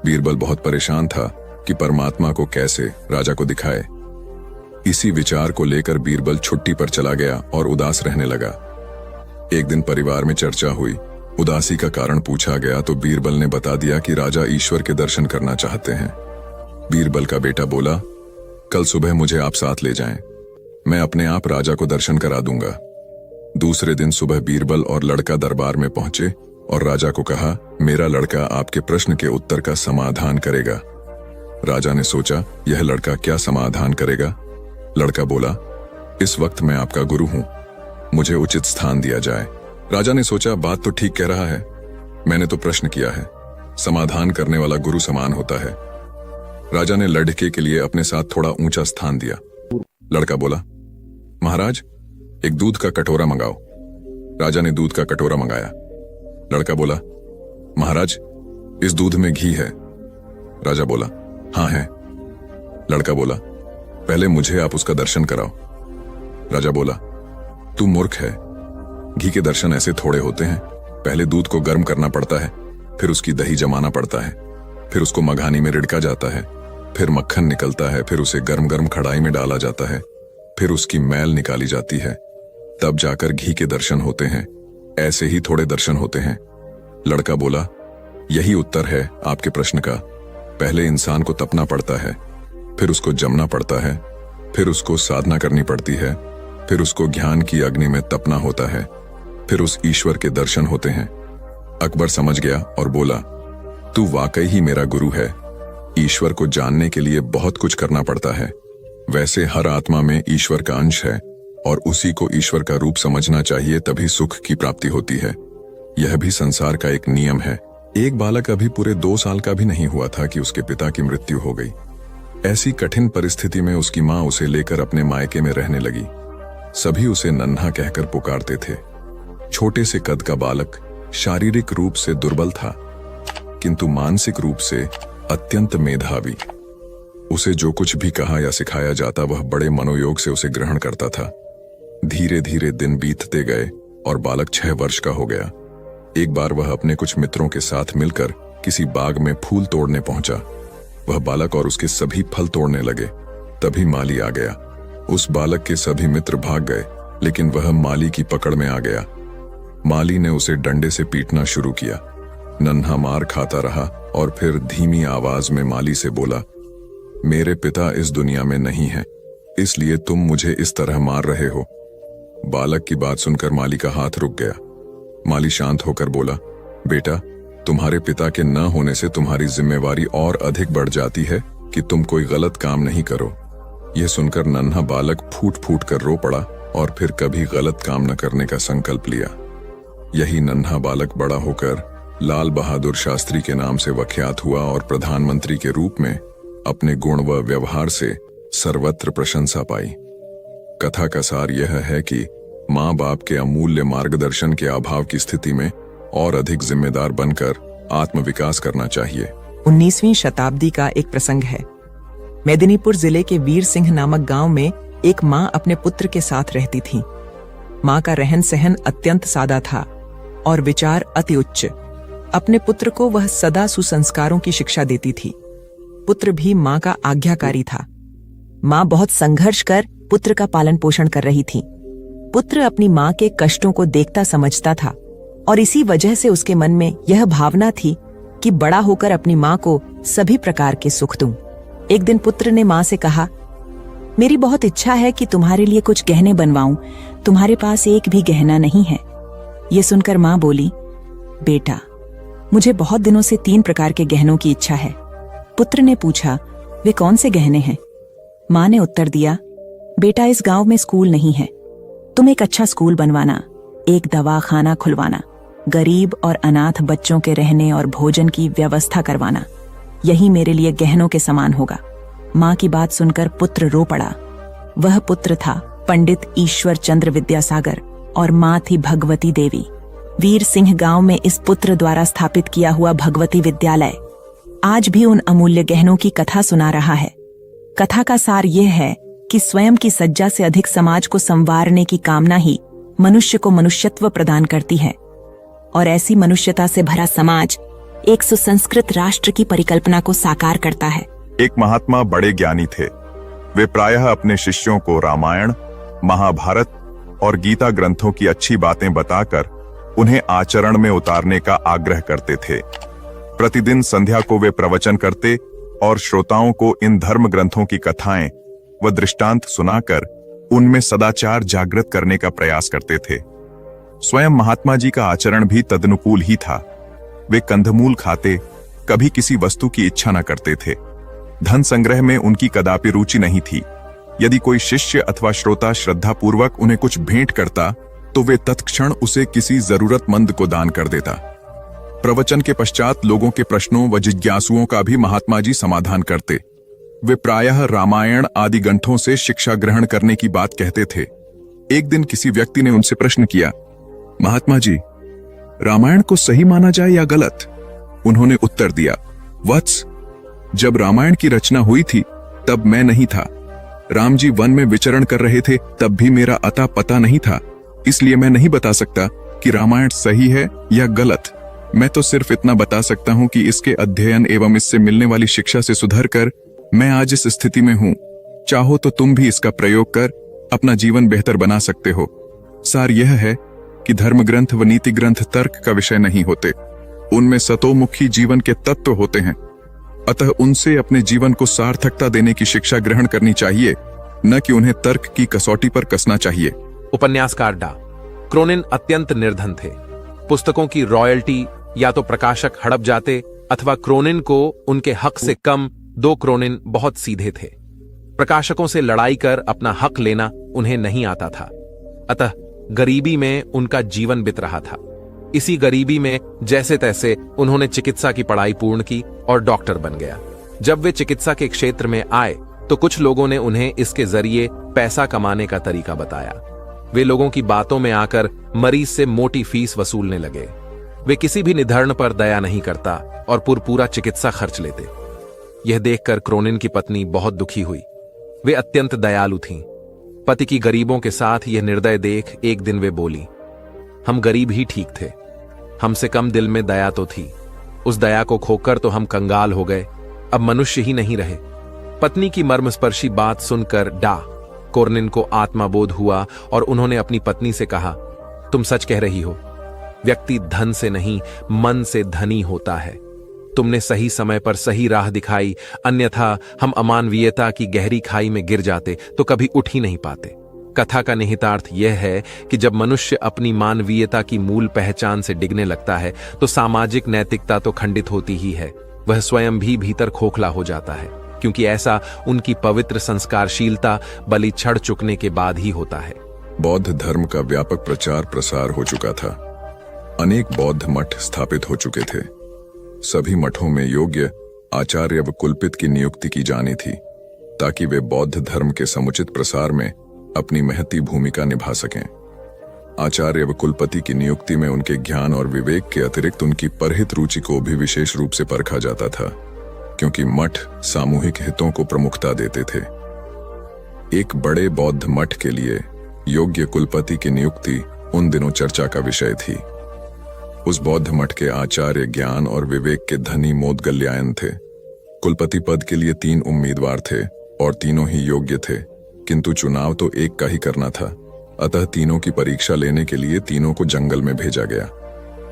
बीरबल बहुत परेशान था कि परमात्मा को कैसे राजा को दिखाए। इसी विचार को लेकर बीरबल छुट्टी पर चला गया और उदास रहने लगा। एक दिन परिवार में चर्चा हुई। उदासी का कारण पूछा गया तो बीरबल ने बता दिया कि राजा ईश्वर के दर्शन करना चाहते हैं। बीरबल का बेटा बोला, कल सुबह मुझे आप साथ ले जाएं, मैं अपने आप राजा को दर्शन करा दूंगा। दूसरे दिन सुबह बीरबल और लड़का दरबार में पहुंचे और राजा को कहा, मेरा लड़का आपके प्रश्न के उत्तर का समाधान करेगा। राजा ने सोचा, यह लड़का क्या समाधान करेगा? लड़का बोला, इस वक्त मैं आपका गुरु हूं, मुझे उचित स्थान दिया जाए। राजा ने सोचा, बात तो ठीक कह रहा है, मैंने तो प्रश्न किया है, समाधान करने वाला गुरु समान होता है। राजा ने लड़के के लिए अपने साथ थोड़ा ऊंचा स्थान दिया। लड़का बोला, महाराज एक दूध का कटोरा मंगाओ। राजा ने दूध का कटोरा मंगाया। लड़का बोला, महाराज इस दूध में घी है। राजा बोला, हाँ है। लड़का बोला, पहले मुझे आप उसका दर्शन कराओ। राजा बोला, तू मूर्ख है, घी के दर्शन ऐसे थोड़े होते हैं। पहले दूध को गर्म करना पड़ता है, फिर उसकी दही जमाना पड़ता है, फिर उसको मघानी में रिड़का जाता है, फिर मक्खन निकलता है, फिर उसे गर्म गर्म कढ़ाई में डाला जाता है, फिर उसकी मैल निकाली जाती है, तब जाकर घी के दर्शन होते हैं। ऐसे ही थोड़े दर्शन होते हैं। लड़का बोला, यही उत्तर है आपके प्रश्न का। पहले इंसान को तपना पड़ता है, फिर उसको जमना पड़ता है, फिर उसको साधना करनी पड़ती है, फिर उसको ज्ञान की अग्नि में तपना होता है, फिर उस ईश्वर के दर्शन होते हैं। अकबर समझ गया और बोला, तू वाकई ही मेरा गुरु है। ईश्वर को जानने के लिए बहुत कुछ करना पड़ता है। वैसे हर आत्मा में ईश्वर का अंश है और उसी को ईश्वर का रूप समझना चाहिए, तभी सुख की प्राप्ति होती है। यह भी संसार का एक नियम है। एक बालक अभी पूरे 2 साल का भी नहीं हुआ था कि उसके पिता की मृत्यु हो गई। ऐसी कठिन परिस्थिति में उसकी मां उसे लेकर अपने मायके में रहने लगी। सभी उसे नन्हा कहकर पुकारते थे। छोटे से कद का बालक शारीरिक रूप से दुर्बल था, किंतु मानसिक रूप से अत्यंत मेधावी। उसे जो कुछ भी कहा या सिखाया जाता वह बड़े मनोयोग से उसे ग्रहण करता था। धीरे धीरे दिन बीतते गए और बालक 6 वर्ष का हो गया। एक बार वह अपने कुछ मित्रों के साथ मिलकर किसी बाग में फूल तोड़ने पहुंचा। वह बालक और उसके सभी फल तोड़ने लगे। तभी माली आ गया। उस बालक के सभी मित्र भाग गए, लेकिन वह माली की पकड़ में आ गया। माली ने उसे डंडे से पीटना शुरू किया। नन्हा मार खाता रहा और फिर धीमी आवाज में माली से बोला, मेरे पिता इस दुनिया में नहीं है, इसलिए तुम मुझे इस तरह मार रहे हो। बालक की बात सुनकर माली का हाथ रुक गया। माली शांत होकर बोला, बेटा, तुम्हारे पिता के न होने से तुम्हारी जिम्मेवारी और अधिक बढ़ जाती है कि तुम कोई गलत काम नहीं करो। यह सुनकर नन्हा बालक फूट फूट कर रो पड़ा और फिर कभी गलत काम न करने का संकल्प लिया। यही नन्हा बालक बड़ा होकर लाल बहादुर शास्त्री के नाम से विख्यात हुआ और प्रधानमंत्री के रूप में अपने गुण व व्यवहार से सर्वत्र प्रशंसा पाई। कथा का सार यह है कि माँ बाप के अमूल्य मार्गदर्शन के अभाव की स्थिति में और अधिक जिम्मेदार बनकर आत्मविकास करना चाहिए। 19वीं शताब्दी का एक प्रसंग है। मेदिनीपुर जिले के वीर सिंह नामक गांव में एक माँ अपने पुत्र के साथ रहती थी। माँ का रहन सहन अत्यंत सादा था और विचार अति उच्च। अपने पुत्र को वह सदा सुसंस्कारों की शिक्षा देती थी। पुत्र भी माँ का आज्ञाकारी था। माँ बहुत संघर्ष कर पुत्र का पालन पोषण कर रही थी। पुत्र अपनी माँ के कष्टों को देखता समझता था और इसी वजह से उसके मन में यह भावना थी कि बड़ा होकर अपनी माँ को सभी प्रकार के सुख दूं। एक दिन पुत्र ने माँ से कहा, मेरी बहुत इच्छा है कि तुम्हारे लिए कुछ गहने बनवाऊं, तुम्हारे पास एक भी गहना नहीं है। ये सुनकर माँ बोली, बेटा, मुझे बहुत दिनों से 3 प्रकार के गहनों की इच्छा है। पुत्र ने पूछा, वे कौन से गहने हैं? माँ ने उत्तर दिया, बेटा, इस गांव में स्कूल नहीं है, तुम एक अच्छा स्कूल बनवाना, एक दवाखाना खुलवाना, गरीब और अनाथ बच्चों के रहने और भोजन की व्यवस्था करवाना, यही मेरे लिए गहनों के समान होगा। माँ की बात सुनकर पुत्र रो पड़ा। वह पुत्र था पंडित ईश्वर चंद्र विद्यासागर और माँ थी भगवती देवी। वीर सिंह गांव में इस पुत्र द्वारा स्थापित किया हुआ भगवती विद्यालय आज भी उन अमूल्य गहनों की कथा सुना रहा है। कथा का सार यह है कि स्वयं की सज्जा से अधिक समाज को संवारने की कामना ही मनुष्य को मनुष्यत्व प्रदान करती है और ऐसी मनुष्यता से भरा समाज एक सुसंस्कृत राष्ट्र की परिकल्पना को साकार करता है। एक महात्मा बड़े ज्ञानी थे। वे प्रायः अपने शिष्यों को रामायण, महाभारत और गीता ग्रंथों की अच्छी बातें बताकर उन्हें आचरण में उतारने का आग्रह करते थे। प्रतिदिन संध्या को वे प्रवचन करते और श्रोताओं को इन धर्म ग्रंथों की कथाएं व दृष्टांत सुनाकर उनमें सदाचार जागृत करने का प्रयास करते थे। स्वयं महात्मा जी का आचरण भी तदनुकूल ही था। वे कंदमूल खाते, कभी किसी वस्तु की इच्छा न करते थे। धन संग्रह में उनकी कदापि रुचि नहीं थी। यदि कोई शिष्य अथवा श्रोता श्रद्धापूर्वक उन्हें कुछ भेंट करता तो वे तत्क्षण उसे किसी जरूरतमंद को दान कर देता। प्रवचन के पश्चात लोगों के प्रश्नों व जिज्ञासुओं का भी महात्मा जी समाधान करते। वे प्रायः रामायण आदि ग्रंथों से शिक्षा ग्रहण करने की बात कहते थे। एक दिन किसी व्यक्ति ने उनसे प्रश्न किया, महात्मा जी, रामायण को सही माना जाए या गलत? उन्होंने उत्तर दिया, वत्स, जब रामायण की रचना हुई थी तब मैं नहीं था। राम जी वन में विचरण कर रहे थे, तब भी मेरा अता पता नहीं था, इसलिए मैं नहीं बता सकता कि रामायण सही है या गलत। मैं तो सिर्फ इतना बता सकता हूं कि इसके अध्ययन एवं इससे मिलने वाली शिक्षा से सुधर कर मैं आज इस स्थिति में हूं। चाहो तो तुम भी इसका प्रयोग कर अपना जीवन बेहतर बना सकते हो। सार यह है कि धर्म ग्रंथ व नीति ग्रंथ तर्क का विषय नहीं होते। उनमें सतोमुखी जीवन के तत्व होते हैं। अतः उनसे अपने जीवन को सार्थकता देने की शिक्षा ग्रहण करनी चाहिए, न कि उन्हें तर्क की कसौटी पर कसना चाहिए। उपन्यासकार डा क्रोनिन अत्यंत निर्धन थे। पुस्तकों की रॉयल्टी या तो प्रकाशक हड़प जाते अथवा क्रोनिन को उनके हक से कम 2 क्रोनिन बहुत सीधे थे। प्रकाशकों से लड़ाई कर अपना हक लेना उन्हें नहीं आता था, अतः गरीबी में उनका जीवन बीत रहा था। इसी गरीबी में जैसे तैसे उन्होंने चिकित्सा की पढ़ाई पूर्ण की और डॉक्टर बन गया। जब वे चिकित्सा के क्षेत्र में आए तो कुछ लोगों ने उन्हें इसके जरिए पैसा कमाने का तरीका बताया। वे लोगों की बातों में आकर मरीज से मोटी फीस वसूलने लगे। वे किसी भी निधन पर दया नहीं करता और पूरा चिकित्सा खर्च लेते। यह देखकर क्रोनिन की पत्नी बहुत दुखी हुई। वे अत्यंत दयालु थीं। पति की गरीबों के साथ यह निर्दय देख एक दिन वे बोली, हम गरीब ही ठीक थे, हमसे कम दिल में दया तो थी। उस दया को खोकर तो हम कंगाल हो गए, अब मनुष्य ही नहीं रहे। पत्नी की मर्मस्पर्शी बात सुनकर डा क्रोनिन को आत्माबोध हुआ और उन्होंने अपनी पत्नी से कहा, तुम सच कह रही हो। व्यक्ति धन से नहीं मन से धनी होता है। तुमने सही समय पर सही राह दिखाई, अन्यथा हम अमानवीयता की गहरी खाई में गिर जाते तो कभी उठ ही नहीं पाते। कथा का निहितार्थ यह है कि जब मनुष्य अपनी मानवीयता की मूल पहचान से डिगने लगता है तो सामाजिक नैतिकता तो खंडित होती ही है, वह स्वयं भी भीतर खोखला हो जाता है, क्योंकि ऐसा उनकी पवित्र संस्कारशीलता बलि चढ़ चुकने के बाद ही होता है। बौद्ध धर्म का व्यापक प्रचार प्रसार हो चुका था। अनेक बौद्ध मठ स्थापित हो चुके थे। सभी मठों में योग्य आचार्य व कुलपित की नियुक्ति की जानी थी, ताकि वे बौद्ध धर्म के समुचित प्रसार में अपनी महती भूमिका निभा सकें। आचार्य व कुलपति की नियुक्ति में उनके ज्ञान और विवेक के अतिरिक्त उनकी परहित रुचि को भी विशेष रूप से परखा जाता था, क्योंकि मठ सामूहिक हितों को प्रमुखता देते थे। एक बड़े बौद्ध मठ के लिए योग्य कुलपति की नियुक्ति उन दिनों चर्चा का विषय थी। उस बौद्ध मठ के आचार्य ज्ञान और विवेक के धनी मोदगल्यायन थे। कुलपति पद के लिए 3 उम्मीदवार थे और तीनों ही योग्य थे, किंतु चुनाव तो एक का ही करना था। अतः तीनों की परीक्षा लेने के लिए तीनों को जंगल में भेजा गया।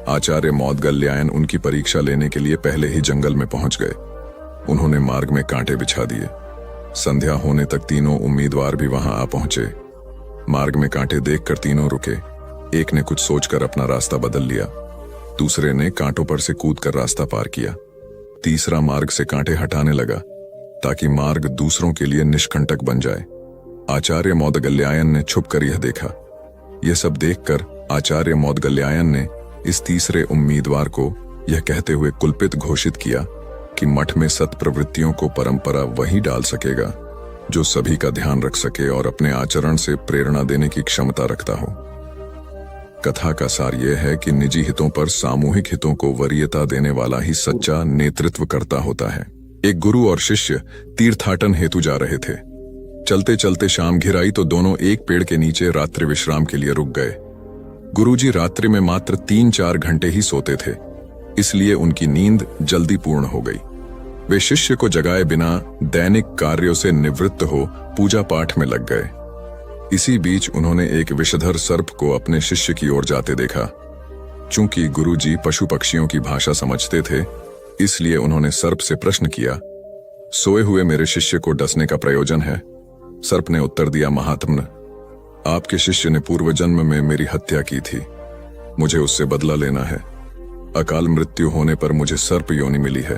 आचार्य मोदगल्यायन उनकी परीक्षा लेने के लिए पहले ही जंगल में पहुंच गए। उन्होंने मार्ग में कांटे बिछा दिए। संध्या होने तक तीनों उम्मीदवार भी वहां आ पहुंचे। मार्ग में कांटे देखकर तीनों रुके। एक ने कुछ सोचकर अपना रास्ता बदल लिया, दूसरे ने कांटों पर से कूदकर रास्ता पार किया, तीसरा मार्ग से कांटे हटाने लगा ताकि मार्ग दूसरों के लिए निष्कंटक बन जाए। आचार्य मोदगल्यायन ने छुपकर यह देखा। यह सब देखकर आचार्य मोदगल्यायन ने इस तीसरे उम्मीदवार को यह कहते हुए कुलपित घोषित किया कि मठ में सत्प्रवृत्तियों को परंपरा वही डाल सकेगा जो सभी का ध्यान रख सके और अपने आचरण से प्रेरणा देने की क्षमता रखता हो। कथा का सार यह है कि निजी हितों पर सामूहिक हितों को वरीयता देने वाला ही सच्चा नेतृत्व करता होता है। एक गुरु और शिष्य तीर्थाटन हेतु जा रहे थे। चलते चलते शाम घिर आई तो दोनों एक पेड़ के नीचे रात्रि विश्राम के लिए रुक गए। गुरुजी रात्रि में मात्र 3-4 घंटे ही सोते थे, इसलिए उनकी नींद जल्दी पूर्ण हो गई। वे शिष्य को जगाए बिना दैनिक कार्यों से निवृत्त हो पूजा पाठ में लग गए। इसी बीच उन्होंने एक विषधर सर्प को अपने शिष्य की ओर जाते देखा। चूंकि गुरुजी पशु पक्षियों की भाषा समझते थे, इसलिए उन्होंने सर्प से प्रश्न किया, सोए हुए मेरे शिष्य को डसने का प्रयोजन है? सर्प ने उत्तर दिया, महात्मन, आपके शिष्य ने पूर्व जन्म में मेरी हत्या की थी। मुझे उससे बदला लेना है। अकाल मृत्यु होने पर मुझे सर्प योनि मिली है।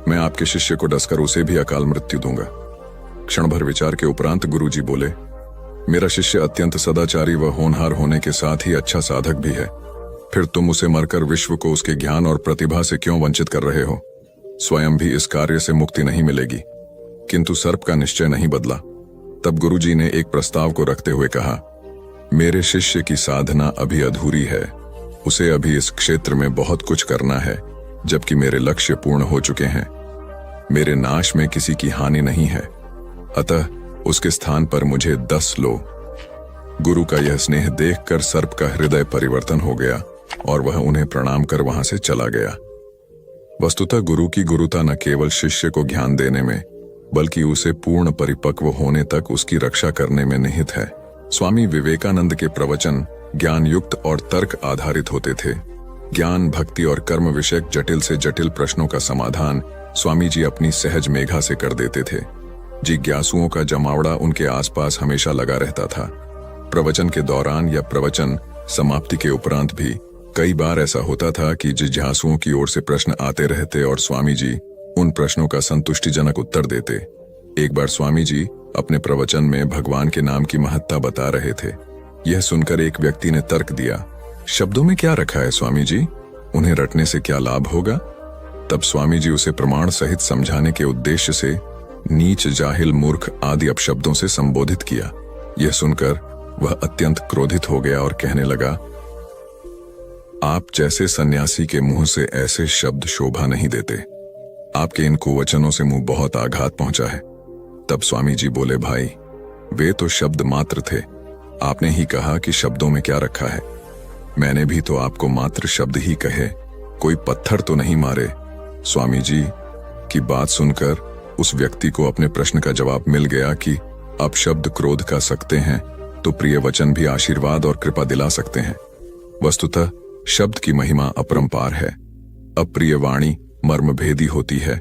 मैं आपके शिष्य को डसकर उसे भी अकाल मृत्यु दूंगा। क्षण भर विचार के उपरांत गुरुजी बोले, मेरा शिष्य अत्यंत सदाचारी व होनहार होने के साथ ही अच्छा साधक भी है। फिर तुम उसे मरकर विश्व को उसके ज्ञान और प्रतिभा से क्यों वंचित कर रहे हो? स्वयं भी इस कार्य से मुक्ति नहीं मिलेगी। किंतु सर्प का निश्चय नहीं बदला। तब गुरुजी ने एक प्रस्ताव को रखते हुए कहा, मेरे शिष्य की साधना अभी अधूरी है। उसे अभी इस क्षेत्र में बहुत कुछ करना है, जबकि मेरे लक्ष्य पूर्ण हो चुके हैं। मेरे नाश में किसी की हानि नहीं है, अतः उसके स्थान पर मुझे 10 लो। गुरु का यह स्नेह देखकर सर्प का हृदय परिवर्तन हो गया और वह उन्हें प्रणाम कर वहां से चला गया। वस्तुतः गुरु की गुरुता न केवल शिष्य को ज्ञान देने में, बल्कि उसे पूर्ण परिपक्व होने तक उसकी रक्षा करने में निहित है। स्वामी विवेकानंद के प्रवचन ज्ञान युक्त और तर्क आधारित होते थे। ज्ञान, भक्ति और कर्म विषयक जटिल से जटिल प्रश्नों का समाधान स्वामी जी अपनी सहज मेघा से कर देते थे। जिज्ञासुओं का जमावड़ा उनके आसपास हमेशा लगा रहता था। प्रवचन के दौरान या प्रवचन समाप्ति के उपरांत भी कई बार ऐसा होता था कि जिज्ञासुओं की ओर से प्रश्न आते रहते और स्वामी जी उन प्रश्नों का संतुष्टिजनक उत्तर देते। एक बार स्वामी जी अपने प्रवचन में भगवान के नाम की महत्ता बता रहे थे। यह सुनकर एक व्यक्ति ने तर्क दिया, शब्दों में क्या रखा है स्वामी जी, उन्हें रटने से क्या लाभ होगा? तब स्वामी जी उसे प्रमाण सहित समझाने के उद्देश्य से नीच, जाहिल, मूर्ख आदि अपशब्दों से संबोधित किया। यह सुनकर वह अत्यंत क्रोधित हो गया और कहने लगा, आप जैसे सन्यासी के मुंह से ऐसे शब्द शोभा नहीं देते। आपके इन कुवचनों से मुंह बहुत आघात पहुंचा है। तब स्वामी जी बोले, भाई वे तो शब्द मात्र थे, आपने ही कहा कि शब्दों में क्या रखा है। मैंने भी तो आपको मात्र शब्द ही कहे, कोई पत्थर तो नहीं मारे। स्वामी जी की बात सुनकर उस व्यक्ति को अपने प्रश्न का जवाब मिल गया कि अब शब्द क्रोध का सकते हैं तो प्रिय वचन भी आशीर्वाद और कृपा दिला सकते हैं। वस्तुतः शब्द की महिमा अपरंपार है। अप्रिय वाणी मर्म भेदी होती है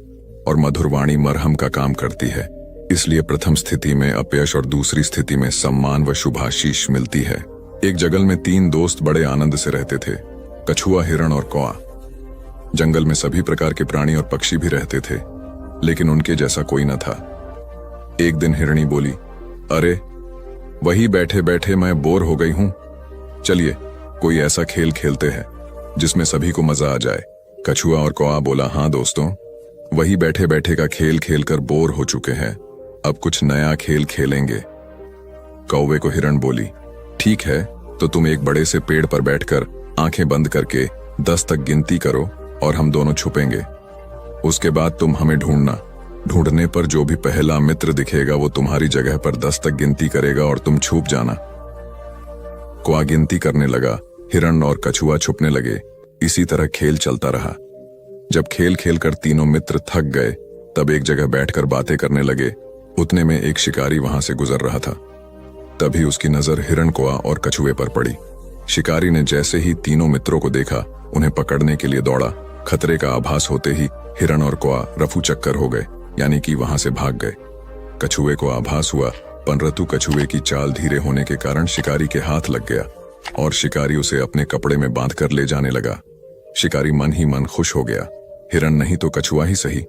और मधुर वाणी मरहम का काम करती है। इसलिए प्रथम स्थिति में अपयश और दूसरी स्थिति में सम्मान व शुभाशीष मिलती है। एक जंगल में 3 दोस्त बड़े आनंद से रहते थे, कछुआ, हिरण और कौआ। जंगल में सभी प्रकार के प्राणी और पक्षी भी रहते थे, लेकिन उनके जैसा कोई न था। एक दिन हिरणी बोली, अरे वही बैठे बैठे मैं बोर हो गई हूं, चलिए कोई ऐसा खेल खेलते हैं जिसमें सभी को मजा आ जाए। कछुआ और कौआ बोला, हाँ दोस्तों, वही बैठे बैठे का खेल खेलकर बोर हो चुके हैं, अब कुछ नया खेल खेलेंगे। कौवे को हिरण बोली, ठीक है, तो तुम एक बड़े से पेड़ पर बैठकर आंखें बंद करके 10 तक गिनती करो और हम दोनों छुपेंगे। उसके बाद तुम हमें ढूंढना। ढूंढने पर जो भी पहला मित्र दिखेगा वो तुम्हारी जगह पर 10 तक गिनती करेगा और तुम छुप जाना। कौआ गिनती करने लगा, हिरण और कछुआ छुपने लगे। इसी तरह खेल चलता रहा। जब खेल खेलकर तीनों मित्र थक गए तब एक जगह बैठकर बातें करने लगे। उतने में एक शिकारी वहां से गुजर रहा था। तभी उसकी नजर हिरण, कौआ और कछुए पर पड़ी। शिकारी ने जैसे ही तीनों मित्रों को देखा उन्हें पकड़ने के लिए दौड़ा। खतरे का आभास होते ही हिरण और कौआ रफू चक्कर हो गए, यानी कि वहां से भाग गए। कछुए को आभास हुआ, परंतु कछुए की चाल धीरे होने के कारण शिकारी के हाथ लग गया और शिकारी उसे अपने कपड़े में बांधकर ले जाने लगा। शिकारी मन ही मन खुश हो गया। हिरण नहीं तो कछुआ ही सही,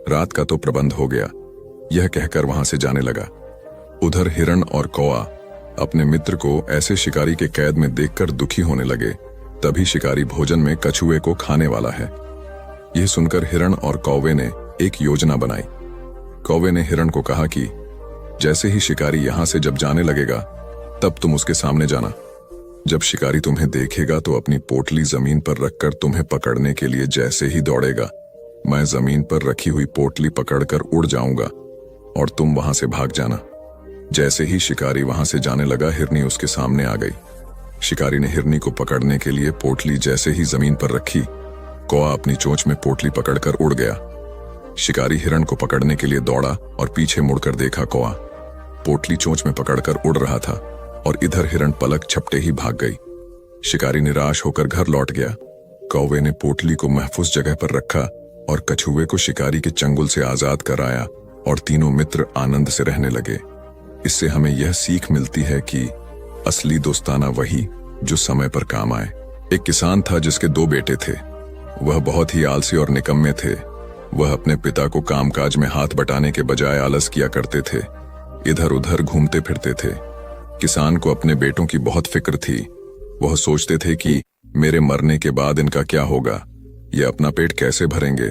रात का तो प्रबंध हो गया, यह कहकर वहां से जाने लगा। उधर हिरण और कौआ अपने मित्र को ऐसे शिकारी के कैद में देखकर दुखी होने लगे। तभी शिकारी भोजन में कछुए को खाने वाला है। यह सुनकर हिरण और कौवे ने एक योजना बनाई। कौवे ने हिरण को कहा कि जैसे ही शिकारी यहां से जब जाने लगेगा तब तुम उसके सामने जाना। जब शिकारी तुम्हें देखेगा तो अपनी पोटली जमीन पर रखकर तुम्हें पकड़ने के लिए जैसे ही दौड़ेगा, मैं जमीन पर रखी हुई पोटली पकड़कर उड़ जाऊंगा और तुम वहां से भाग जाना। जैसे ही शिकारी वहां से जाने लगा, हिरनी उसके सामने आ गई। शिकारी ने हिरनी को पकड़ने के लिए पोटली जैसे ही जमीन पर रखी, कौआ अपनी चोंच में पोटली पकड़कर उड़ गया। शिकारी हिरण को पकड़ने के लिए दौड़ा और पीछे मुड़कर देखा, कौआ पोटली चोंच में पकड़कर उड़ रहा था और इधर हिरण पलक झपटे ही भाग गई। शिकारी निराश होकर घर लौट गया। कौवे ने पोटली को महफूज जगह पर रखा और कछुए को शिकारी के चंगुल से आजाद कराया और तीनों मित्र आनंद से रहने लगे। इससे हमें यह सीख मिलती है कि असली दोस्ताना वही जो समय पर काम आए। एक किसान था जिसके 2 बेटे थे। वह बहुत ही आलसी और निकम्मे थे। वह अपने पिता को कामकाज में हाथ बटाने के बजाय आलस किया करते थे, इधर उधर घूमते फिरते थे। किसान को अपने बेटों की बहुत फिक्र थी। वह सोचते थे कि मेरे मरने के बाद इनका क्या होगा, ये अपना पेट कैसे भरेंगे,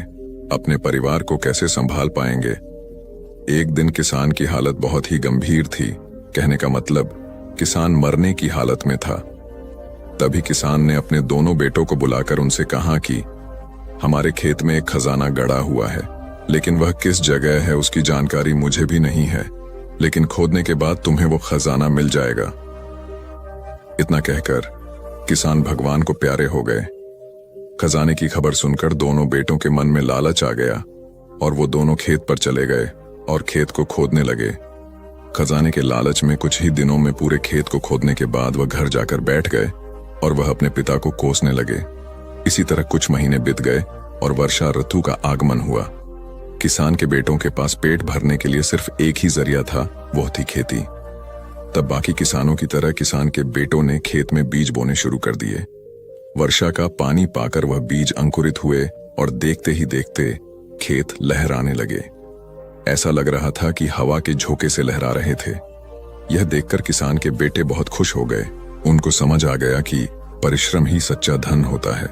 अपने परिवार को कैसे संभाल पाएंगे। एक दिन किसान की हालत बहुत ही गंभीर थी, कहने का मतलब किसान मरने की हालत में था। तभी किसान ने अपने दोनों बेटों को बुलाकर उनसे कहा कि हमारे खेत में एक खजाना गड़ा हुआ है, लेकिन वह किस जगह है उसकी जानकारी मुझे भी नहीं है, लेकिन खोदने के बाद तुम्हें वो खजाना मिल जाएगा। इतना कहकर किसान भगवान को प्यारे हो गए। खजाने की खबर सुनकर दोनों बेटों के मन में लालच आ गया और वो दोनों खेत पर चले गए और खेत को खोदने लगे। खजाने के लालच में कुछ ही दिनों में पूरे खेत को खोदने के बाद वह घर जाकर बैठ गए और वह अपने पिता को कोसने लगे। इसी तरह कुछ महीने बीत गए और वर्षा ऋतु का आगमन हुआ। किसान के बेटों के पास पेट भरने के लिए सिर्फ एक ही जरिया था, वो थी खेती। तब बाकी किसानों की तरह किसान के बेटों ने खेत में बीज बोने शुरू कर दिए। वर्षा का पानी पाकर वह बीज अंकुरित हुए और देखते ही देखते खेत लहराने लगे। ऐसा लग रहा था कि हवा के झोंके से लहरा रहे थे। यह देखकर किसान के बेटे बहुत खुश हो गए। उनको समझ आ गया कि परिश्रम ही सच्चा धन होता है,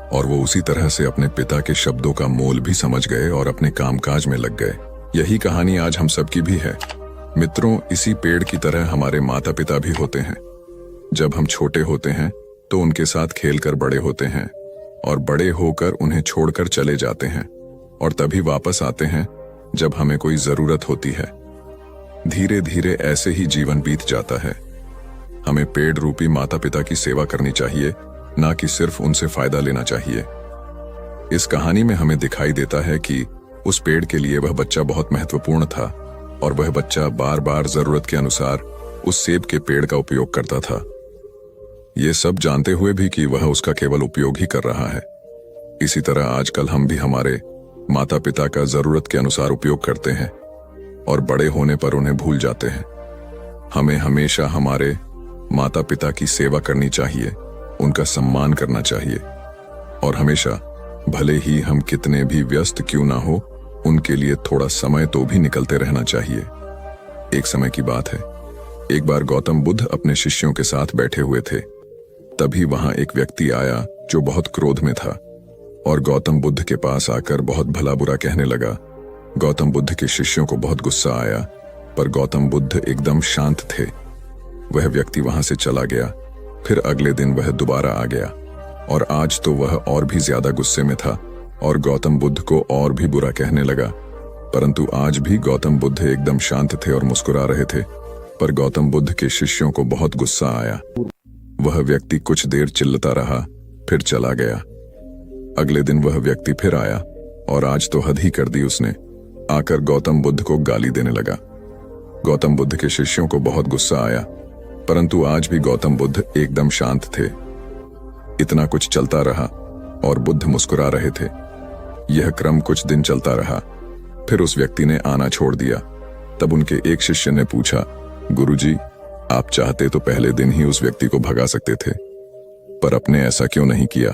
और वो उसी तरह से अपने पिता के शब्दों का मोल भी समझ गए और अपने कामकाज में लग गए। यही कहानी आज हम सबकी भी है। मित्रों, इसी पेड़ की तरह हमारे माता पिता भी होते हैं। जब हम छोटे होते हैं तो उनके साथ खेलकर बड़े होते हैं, और बड़े होकर उन्हें छोड़कर चले जाते हैं, और तभी वापस आते हैं जब हमें कोई जरूरत होती है। धीरे धीरे ऐसे ही जीवन बीत जाता है। हमें पेड़ रूपी माता पिता की सेवा करनी चाहिए, ना कि सिर्फ उनसे फायदा लेना चाहिए। इस कहानी में हमें दिखाई देता है कि उस पेड़ के लिए वह बच्चा बहुत महत्वपूर्ण था, और वह बच्चा बार बार जरूरत के अनुसार उस सेब के पेड़ का उपयोग करता था, ये सब जानते हुए भी कि वह उसका केवल उपयोग ही कर रहा है। इसी तरह आजकल हम भी हमारे माता पिता का जरूरत के अनुसार उपयोग करते हैं, और बड़े होने पर उन्हें भूल जाते हैं। हमें हमेशा हमारे माता पिता की सेवा करनी चाहिए, उनका सम्मान करना चाहिए, और हमेशा भले ही हम कितने भी व्यस्त क्यों ना हो, उनके लिए थोड़ा समय तो भी निकलते रहना चाहिए। एक समय की बात है, एक बार गौतम बुद्ध अपने शिष्यों के साथ बैठे हुए थे। तभी वहां एक व्यक्ति आया जो बहुत क्रोध में था, और गौतम बुद्ध के पास आकर बहुत भला बुरा कहने लगा। गौतम बुद्ध के शिष्यों को बहुत गुस्सा आया, पर गौतम बुद्ध एकदम शांत थे। वह व्यक्ति वहां से चला गया। फिर अगले दिन वह दोबारा आ गया, और आज तो वह और भी ज्यादा गुस्से में था और गौतम बुद्ध को और भी बुरा कहने लगा। परंतु आज भी गौतम बुद्ध एकदम शांत थे और मुस्कुरा रहे थे, पर गौतम बुद्ध के शिष्यों को बहुत गुस्सा आया। वह व्यक्ति कुछ देर चिल्लाता रहा, फिर चला गया। अगले दिन वह व्यक्ति फिर आया, और आज तो हद ही कर दी उसने। आकर गौतम बुद्ध को गाली देने लगा। गौतम बुद्ध के शिष्यों को बहुत गुस्सा आया, परंतु आज भी गौतम बुद्ध एकदम शांत थे। इतना कुछ चलता रहा और बुद्ध मुस्कुरा रहे थे। यह क्रम कुछ दिन चलता रहा। फिर उस व्यक्ति ने आना छोड़ दिया। तब उनके एक शिष्य ने पूछा, गुरुजी, आप चाहते तो पहले दिन ही उस व्यक्ति को भगा सकते थे, पर आपने ऐसा क्यों नहीं किया?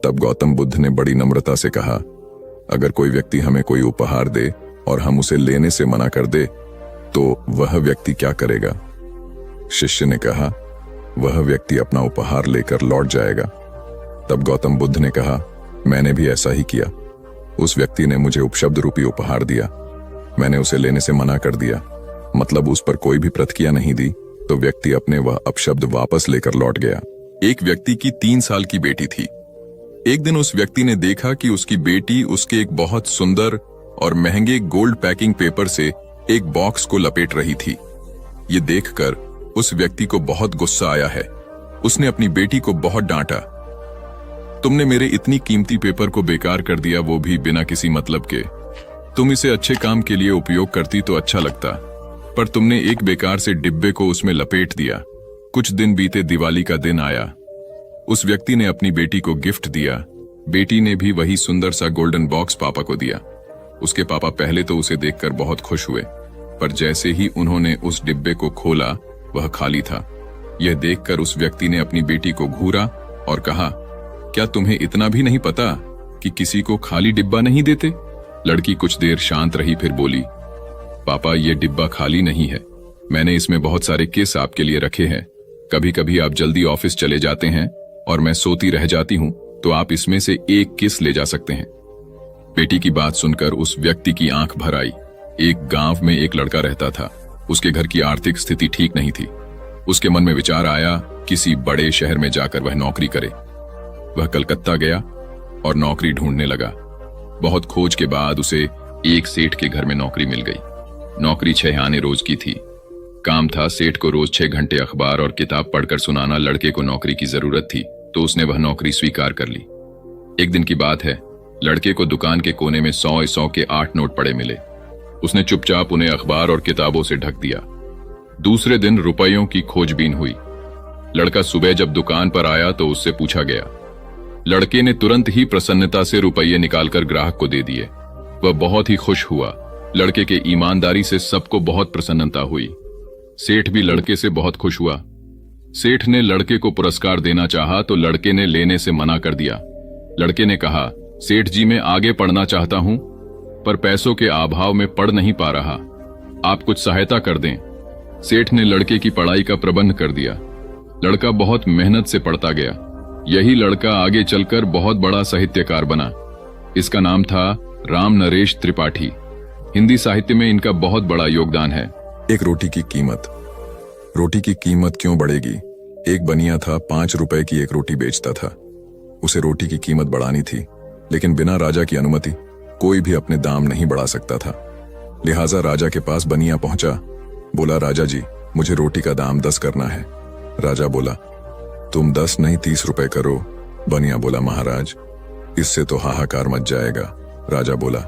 तब गौतम बुद्ध ने बड़ी नम्रता से कहा, अगर कोई व्यक्ति हमें कोई उपहार दे और हम उसे लेने से मना कर दे, तो वह व्यक्ति क्या करेगा? शिष्य ने कहा, वह व्यक्ति अपना उपहार लेकर लौट जाएगा। तब गौतम बुद्ध ने कहा, मैंने भी ऐसा ही किया। उस व्यक्ति ने मुझे उपशब्द रूपी उपहार दिया, मैंने उसे लेने से मना कर दिया, मतलब उस पर कोई भी प्रतिक्रिया नहीं दी, तो व्यक्ति अपने वह अपशब्द वापस लेकर लौट गया। एक व्यक्ति की 3 साल की बेटी थी। एक दिन उस व्यक्ति ने देखा कि उसकी बेटी उसके एक बहुत सुंदर और महंगे गोल्ड पैकिंग पेपर से एक बॉक्स को लपेट रही थी। ये देखकर उस व्यक्ति को बहुत गुस्सा आया है। उसने अपनी बेटी को बहुत डांटा, तुमने मेरे इतनी कीमती पेपर को बेकार कर दिया, वो भी बिना किसी मतलब के। तुम इसे अच्छे काम के लिए उपयोग करती तो अच्छा लगता, पर तुमने एक बेकार से डिब्बे को उसमें लपेट दिया। कुछ दिन बीते, दिवाली का दिन आया। उस व्यक्ति ने अपनी बेटी को गिफ्ट दिया। बेटी ने भी वही सुंदर सा गोल्डन बॉक्स पापा को दिया। उसके पापा पहले तो उसे देखकर बहुत खुश हुए, पर जैसे ही उन्होंने उस डिब्बे को खोला, वह खाली था। यह देखकर उस व्यक्ति ने अपनी बेटी को घूरा और कहा, क्या तुम्हें इतना भी नहीं पता कि किसी को खाली डिब्बा नहीं देते? लड़की कुछ देर शांत रही, फिर बोली, पापा, यह डिब्बा खाली नहीं है। मैंने इसमें बहुत सारे किस आपके लिए रखे हैं। कभी कभी आप जल्दी ऑफिस चले जाते हैं और मैं सोती रह जाती हूं, तो आप इसमें से एक किस ले जा सकते हैं। बेटी की बात सुनकर उस व्यक्ति की आंख भर आई। एक गांव में एक लड़का रहता था। उसके घर की आर्थिक स्थिति ठीक नहीं थी। उसके मन में विचार आया, किसी बड़े शहर में जाकर वह नौकरी करे। वह कलकत्ता गया और नौकरी ढूंढने लगा। बहुत खोज के बाद उसे एक सेठ के घर में नौकरी मिल गई। नौकरी 6 आने रोज की थी। काम था, सेठ को रोज 6 घंटे अखबार और किताब पढ़कर सुनाना। लड़के को नौकरी की जरूरत थी, तो उसने वह नौकरी स्वीकार कर ली। एक दिन की बात है, लड़के को दुकान के कोने में 100 के 8 नोट पड़े मिले। उसने चुपचाप उन्हें अखबार और किताबों से ढक दिया। दूसरे दिन रुपयों की खोजबीन हुई। लड़का सुबह जब दुकान पर आया तो उससे पूछा गया, लड़के ने तुरंत ही प्रसन्नता से रुपये निकालकर ग्राहक को दे दिए। वह बहुत ही खुश हुआ। लड़के के ईमानदारी से सबको बहुत प्रसन्नता हुई। सेठ भी लड़के से बहुत खुश हुआ। सेठ ने लड़के को पुरस्कार देना चाहा तो लड़के ने लेने से मना कर दिया। लड़के ने कहा, सेठ जी मैं आगे पढ़ना चाहता हूं, पर पैसों के अभाव में पढ़ नहीं पा रहा, आप कुछ सहायता कर दें। सेठ ने लड़के की पढ़ाई का प्रबंध कर दिया। लड़का बहुत मेहनत से पढ़ता गया। यही लड़का आगे चलकर बहुत बड़ा साहित्यकार बना। इसका नाम था राम नरेश त्रिपाठी। हिंदी साहित्य में इनका बहुत बड़ा योगदान है। एक रोटी की कीमत। रोटी की कीमत क्यों बढ़ेगी? एक बनिया था, 5 रुपए की एक रोटी बेचता था। उसे रोटी की कीमत बढ़ानी थी, लेकिन बिना राजा की अनुमति कोई भी अपने दाम नहीं बढ़ा सकता था। लिहाजा राजा के पास बनिया पहुंचा। बोला, राजा जी मुझे रोटी का दाम 10 करना है। राजा बोला, तुम 10 नहीं 30 रुपए करो। बनिया बोला, महाराज इससे तो हाहाकार मच जाएगा। राजा बोला,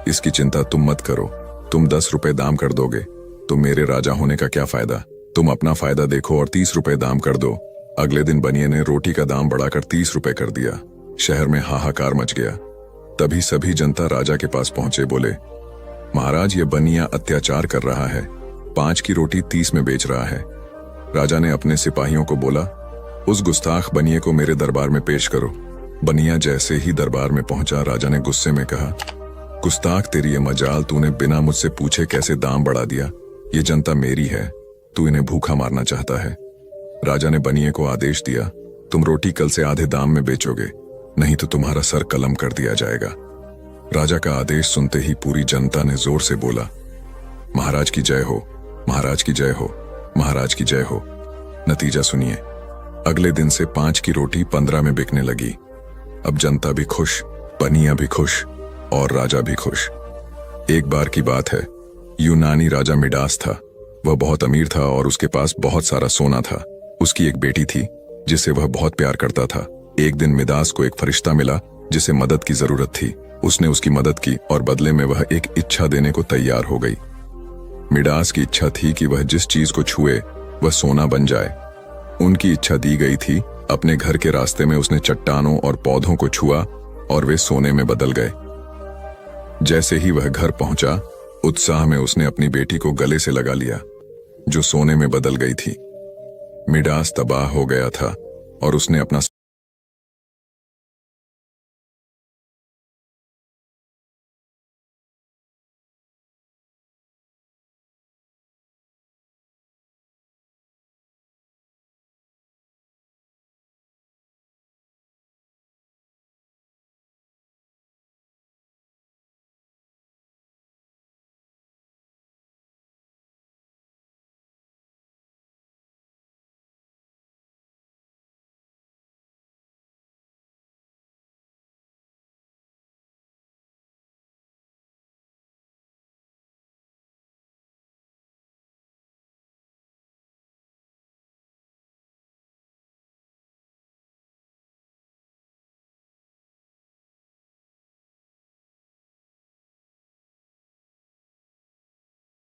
इसकी चिंता तुम मत करो, तुम 10 रुपए दाम कर दोगे तो मेरे राजा होने का क्या फायदा? तुम अपना फायदा देखो और 30 रुपए दाम कर दो। अगले दिन बनिए ने रोटी का दाम बढ़ाकर 30 रुपए कर दिया। शहर में हाहाकार मच गया। तभी सभी जनता राजा के पास पहुंचे। बोले, महाराज ये बनिया अत्याचार कर रहा है, 5 की रोटी 30 में बेच रहा है। राजा ने अपने सिपाहियों को बोला, उस गुस्ताख बनिए को मेरे दरबार में पेश करो। बनिया जैसे ही दरबार में पहुंचा, राजा ने गुस्से में कहा, गुस्ताख तेरी ये मजाल, तूने बिना मुझसे पूछे कैसे दाम बढ़ा दिया? ये जनता मेरी है, तू इन्हें भूखा मारना चाहता है। राजा ने बनिए को आदेश दिया, तुम रोटी कल से आधे दाम में बेचोगे, नहीं तो तुम्हारा सर कलम कर दिया जाएगा। राजा का आदेश सुनते ही पूरी जनता ने जोर से बोला, महाराज की जय हो, महाराज की जय हो, महाराज की जय हो। नतीजा सुनिए, अगले दिन से 5 की रोटी 15 में बिकने लगी। अब जनता भी खुश, बनिया भी खुश और राजा भी खुश। एक बार की बात है, यूनानी राजा मिडास था। वह बहुत अमीर था और उसके पास बहुत सारा सोना था। उसकी एक बेटी थी जिसे वह बहुत प्यार करता था। एक दिन मिडास को एक फरिश्ता मिला जिसे मदद की जरूरत थी। उसने उसकी मदद की और बदले में वह एक इच्छा देने को तैयार हो गई। मिडास की इच्छा थी कि वह जिस चीज को छुए वह सोना बन जाए। उनकी इच्छा दी गई थी। अपने घर के रास्ते में उसने चट्टानों और पौधों को छुआ और वे सोने में बदल गए। जैसे ही वह घर पहुंचा, उत्साह में उसने अपनी बेटी को गले से लगा लिया जो सोने में बदल गई थी। मिडास तबाह हो गया था और उसने अपना